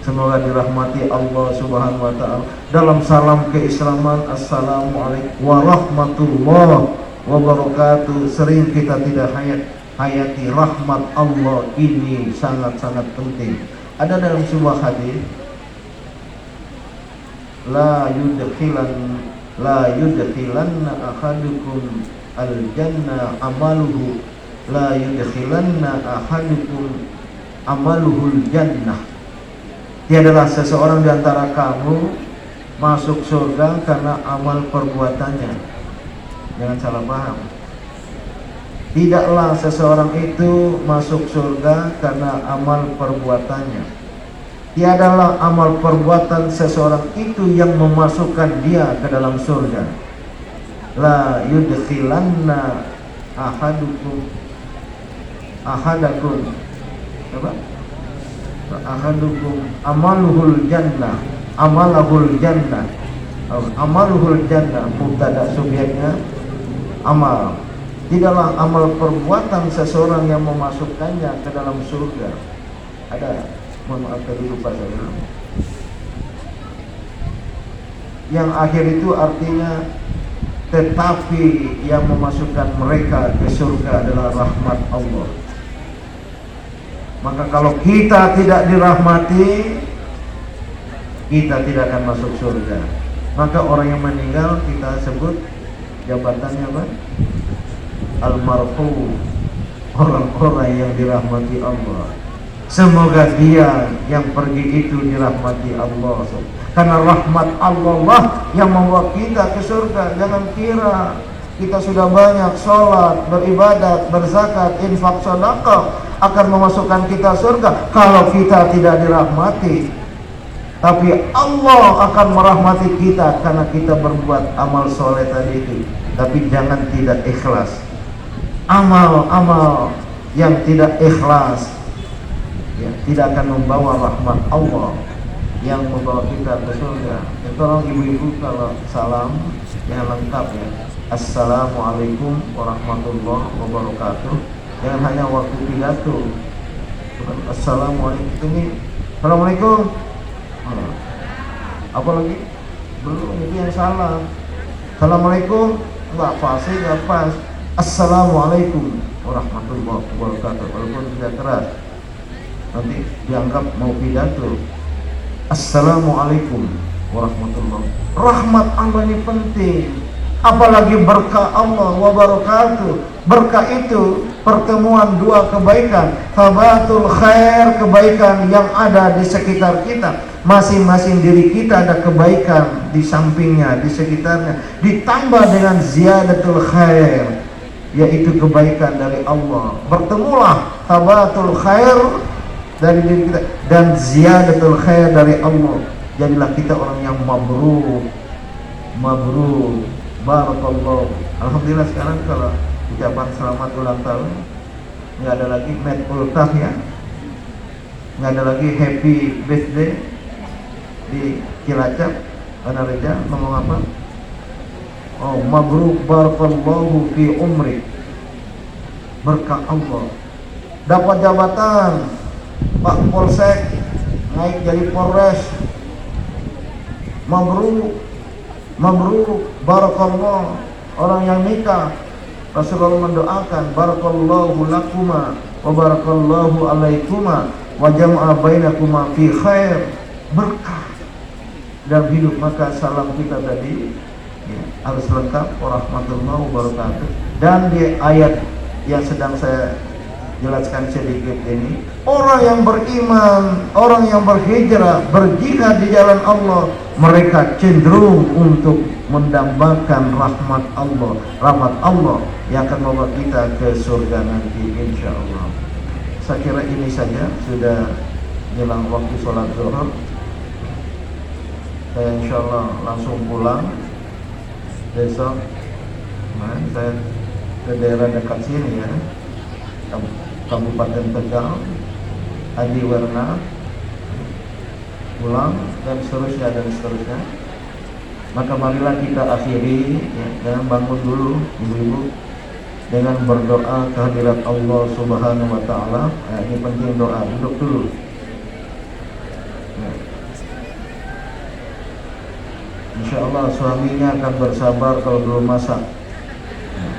Semoga dirahmati Allah Subhanahu wa ta'ala. Dalam salam keislaman, assalamualaikum warahmatullahi wabarakatuh, sering kita tidak hayati rahmat Allah ini sangat-sangat penting. Ada dalam sebuah hadis, la yudkhilanna ahadukum al-jannah amaluhu, la yudkhilanna ahadukum amaluhul jannah. Tiadalah seseorang di antara kamu masuk surga karena amal perbuatannya. Jangan salah paham. Tidaklah seseorang itu masuk surga karena amal perbuatannya. Tiadalah amal perbuatan seseorang itu yang memasukkan dia ke dalam surga. La yudkhilanna ahadakum apa? Ahadukum amaluhul jannah, amalahul jannah, amaluhul jannah, mubtada subjeknya amal. Tidaklah amal perbuatan seseorang yang memasukkannya ke dalam surga. Ada, mohon maaf tadi lupa saya. Yang akhir itu artinya tetapi yang memasukkan mereka ke surga adalah rahmat Allah. Maka kalau kita tidak dirahmati, kita tidak akan masuk surga. Maka orang yang meninggal kita sebut jabatannya apa? Almarhum, orang-orang yang dirahmati Allah. Semoga dia yang pergi itu dirahmati Allah, karena rahmat Allah lah yang membawa kita ke surga. Jangan kira kita sudah banyak sholat, beribadat, berzakat, infak, sedekah, akan memasukkan kita surga kalau kita tidak dirahmati. Tapi Allah akan merahmati kita karena kita berbuat amal soleh tadi itu. Tapi jangan tidak ikhlas. Amal-amal yang tidak ikhlas ya, tidak akan membawa rahmat Allah yang membawa kita ke surga. Ya, tolong ibu-ibu kalau salam yang lengkap ya. Assalamualaikum warahmatullahi wabarakatuh. Jangan hanya waktu pidato. Assalamualaikum ini. Assalamualaikum. Apa lagi? Belum, itu yang salah. Assalamualaikum enggak fasih, enggak pas. Assalamualaikum warahmatullahi wabarakatuh. Walaupun tidak keras, nanti dianggap mau pidato. Assalamualaikum warahmatullahi. Rahmat Allah ini penting. Apalagi berkah Allah wabarakatuh. Berkah itu pertemuan dua kebaikan, tabatul khair, kebaikan yang ada di sekitar kita. Masing-masing diri kita ada kebaikan di sampingnya, di sekitarnya, ditambah dengan ziyadatul khair, yaitu kebaikan dari Allah. Bertemulah tabatul khair dari diri kita dan ziyadatul khair dari Allah. Jadilah kita orang yang mabrur, mabrur, barakallah. Alhamdulillah sekarang kalau ucapan selamat ulang tahun nggak ada lagi met ultah ya, nggak ada lagi happy birthday di Cilacap. Mana Reja ngomong apa? Oh, mabruk barakallahu fi umri. Berkah Allah. Dapat jabatan Pak Polsek, naik jadi Polres. Mabruk, mabruk, barakallah. Orang yang nikah, Rasulullah mendoakan barakallahu lakuma wa barakallahu alaikuma wa jama'a bainakuma fi khair. Berkah dalam hidup. Maka salam kita tadi ya, harus lengkap warahmatullahi wabarakatuh. Dan di ayat yang sedang saya jelaskan sedikit ini, orang yang beriman, orang yang berhijrah, berjihad di jalan Allah, mereka cenderung untuk mendambakan rahmat Allah. Rahmat Allah yang akan membawa kita ke surga nanti insya Allah. Saya kira ini saja, sudah jelang waktu sholat zuhur. Saya insya Allah langsung pulang besok. Nah, saya ke daerah dekat sini ya, Kabupaten Tegal, Adiwarna, pulang dan seterusnya dan seterusnya. Maka marilah kita akhiri ya, jangan bangun dulu ibu-ibu, dengan berdoa kehadirat Allah Subhanahu wa taala. Ya, ini penting doa, duduk dulu. Ya. Insya Allah suaminya akan bersabar kalau belum masak. Ya.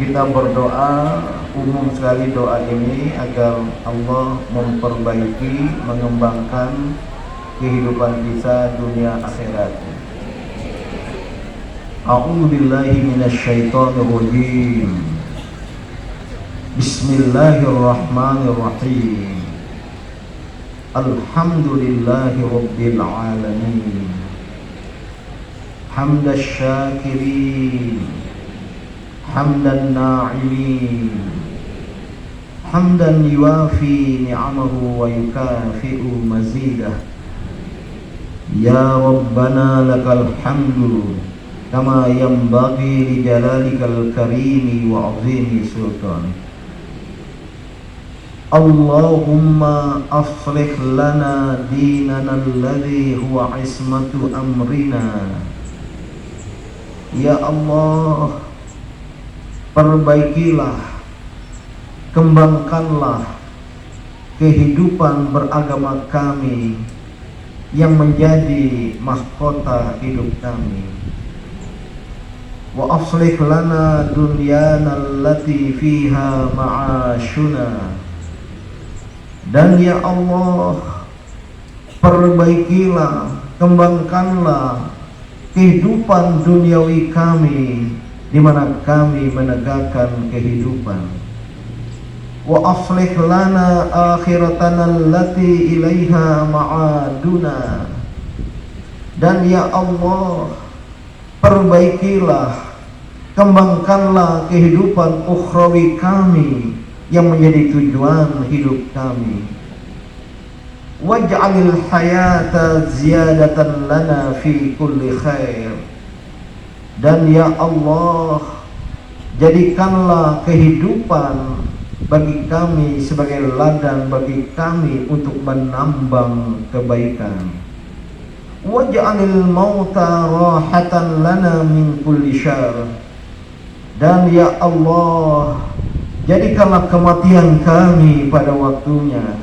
Kita berdoa, umum sekali doa ini agar Allah memperbaiki, mengembangkan kehidupan kita dunia akhirat. A'udzu billahi minasyaitonir rajim. Bismillahirrahmanirrahim. Alhamdulillahi rabbil alamin. Hamdasy syakirin, hamdan na'imin, hamdan yuwafi ni'amahu wa yukafi'u mazidah. Ya Rabbana lakal hamdu kama yanbaghi li jalalikal karimi wa azimi sultanik. Allahumma aslih lana dinana alladhi huwa ismatu amrina. Ya Allah, perbaikilah, kembangkanlah kehidupan beragama kami yang menjadi mahkota hidup kami. Wa aslih lana dunyana allati fiha ma'ashuna. Dan ya Allah, perbaikilah, kembangkanlah kehidupan duniawi kami di mana kami menegakkan kehidupan. Wa aslih lana akhiratana allati ilaiha ma'aduna. Dan ya Allah, perbaikilah, kembangkanlah kehidupan ukhrawi kami yang menjadi tujuan hidup kami. Waj'alil hayata ziyadatan lana fi kulli khair. Dan ya Allah, jadikanlah kehidupan bagi kami sebagai ladang bagi kami untuk menambang kebaikan. Waj'alil mauta rahatan lana min kulli syarr. Dan ya Allah, jadikanlah kematian kami pada waktunya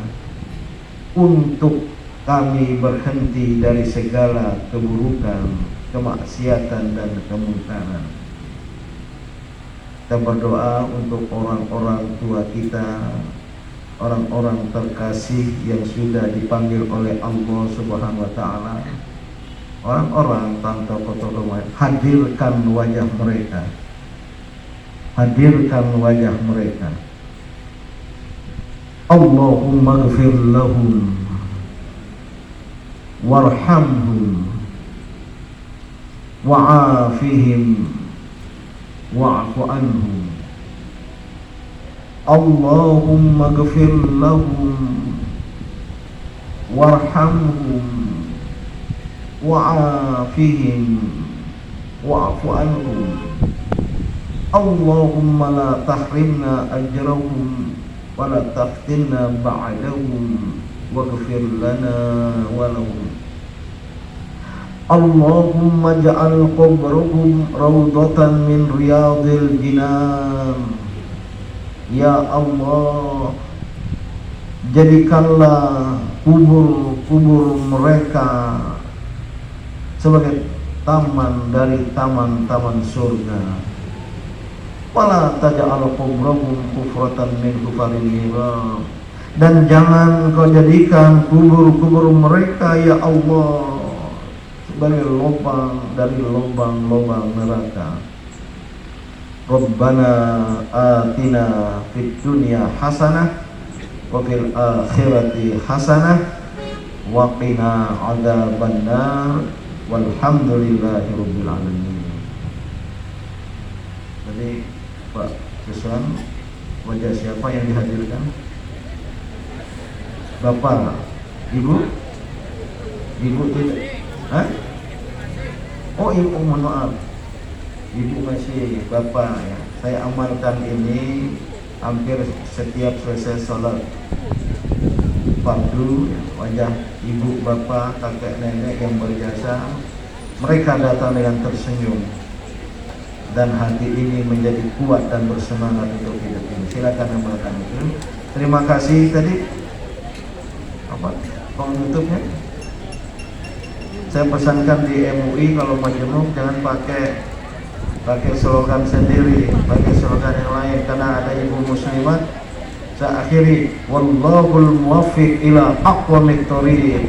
untuk kami berhenti dari segala keburukan, kemaksiatan dan kemungkaran. Kita berdoa untuk orang-orang tua kita, orang-orang terkasih yang sudah dipanggil oleh Allah Subhanahu wa taala. Orang-orang tanpa kotor, hadirkan wajah mereka. Hadirkan wajah mereka. Allahumma ighfir lahum warhamhum wa'afihim wa'fu anhum. Allahumma ighfir lahum warhamhum wa'afihim wa'fu anhum. Allahumma la tahrimna ajrahum wa la taftinna ba'dahum waghfir lana wa lahum. Allahumma ja'al qubrahum rawdatan min riyadil jinan. Ya Allah, jadikanlah kubur-kubur mereka sebagai taman dari taman-taman surga. Wala taj'al qubrahum kufratan min kufarin niram. Dan jangan kau jadikan kubur-kubur mereka ya Allah sebagai lubang dari lubang-lubang neraka. Rabbana atina fid dunya hasanah wa fil akhirati hasanah wa qina adzabannar walhamdulillahi rabbil alamin. Jadi Pak Suswan, wajah siapa yang dihadirkan? Bapak, Ibu? Ibu tidak? Hah? Oh Ibu, mohon maaf. Ibu masih Bapak ya. Saya amalkan ini hampir setiap selesai sholat fardu ya. Wajah Ibu, Bapak, kakek, nenek yang berjasa, mereka datang dengan tersenyum dan hati ini menjadi kuat dan bersemangat untuk hidup ini. Silakan amalkan itu. Terima kasih. Tadi apa penutupnya? Saya pesankan di MUI kalau majemuk jangan pakai slogan sendiri, pakai slogan yang lain karena ada ibu muslimat. Saya akhiri, wallahul muwaffiq ila aqwamit thoriq.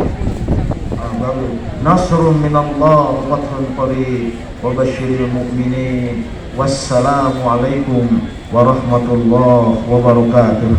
Baru nasrun minallah wa fathun qarib wa basyiril mu'minin. Wassalamu alaikum warahmatullahi wabarakatuh.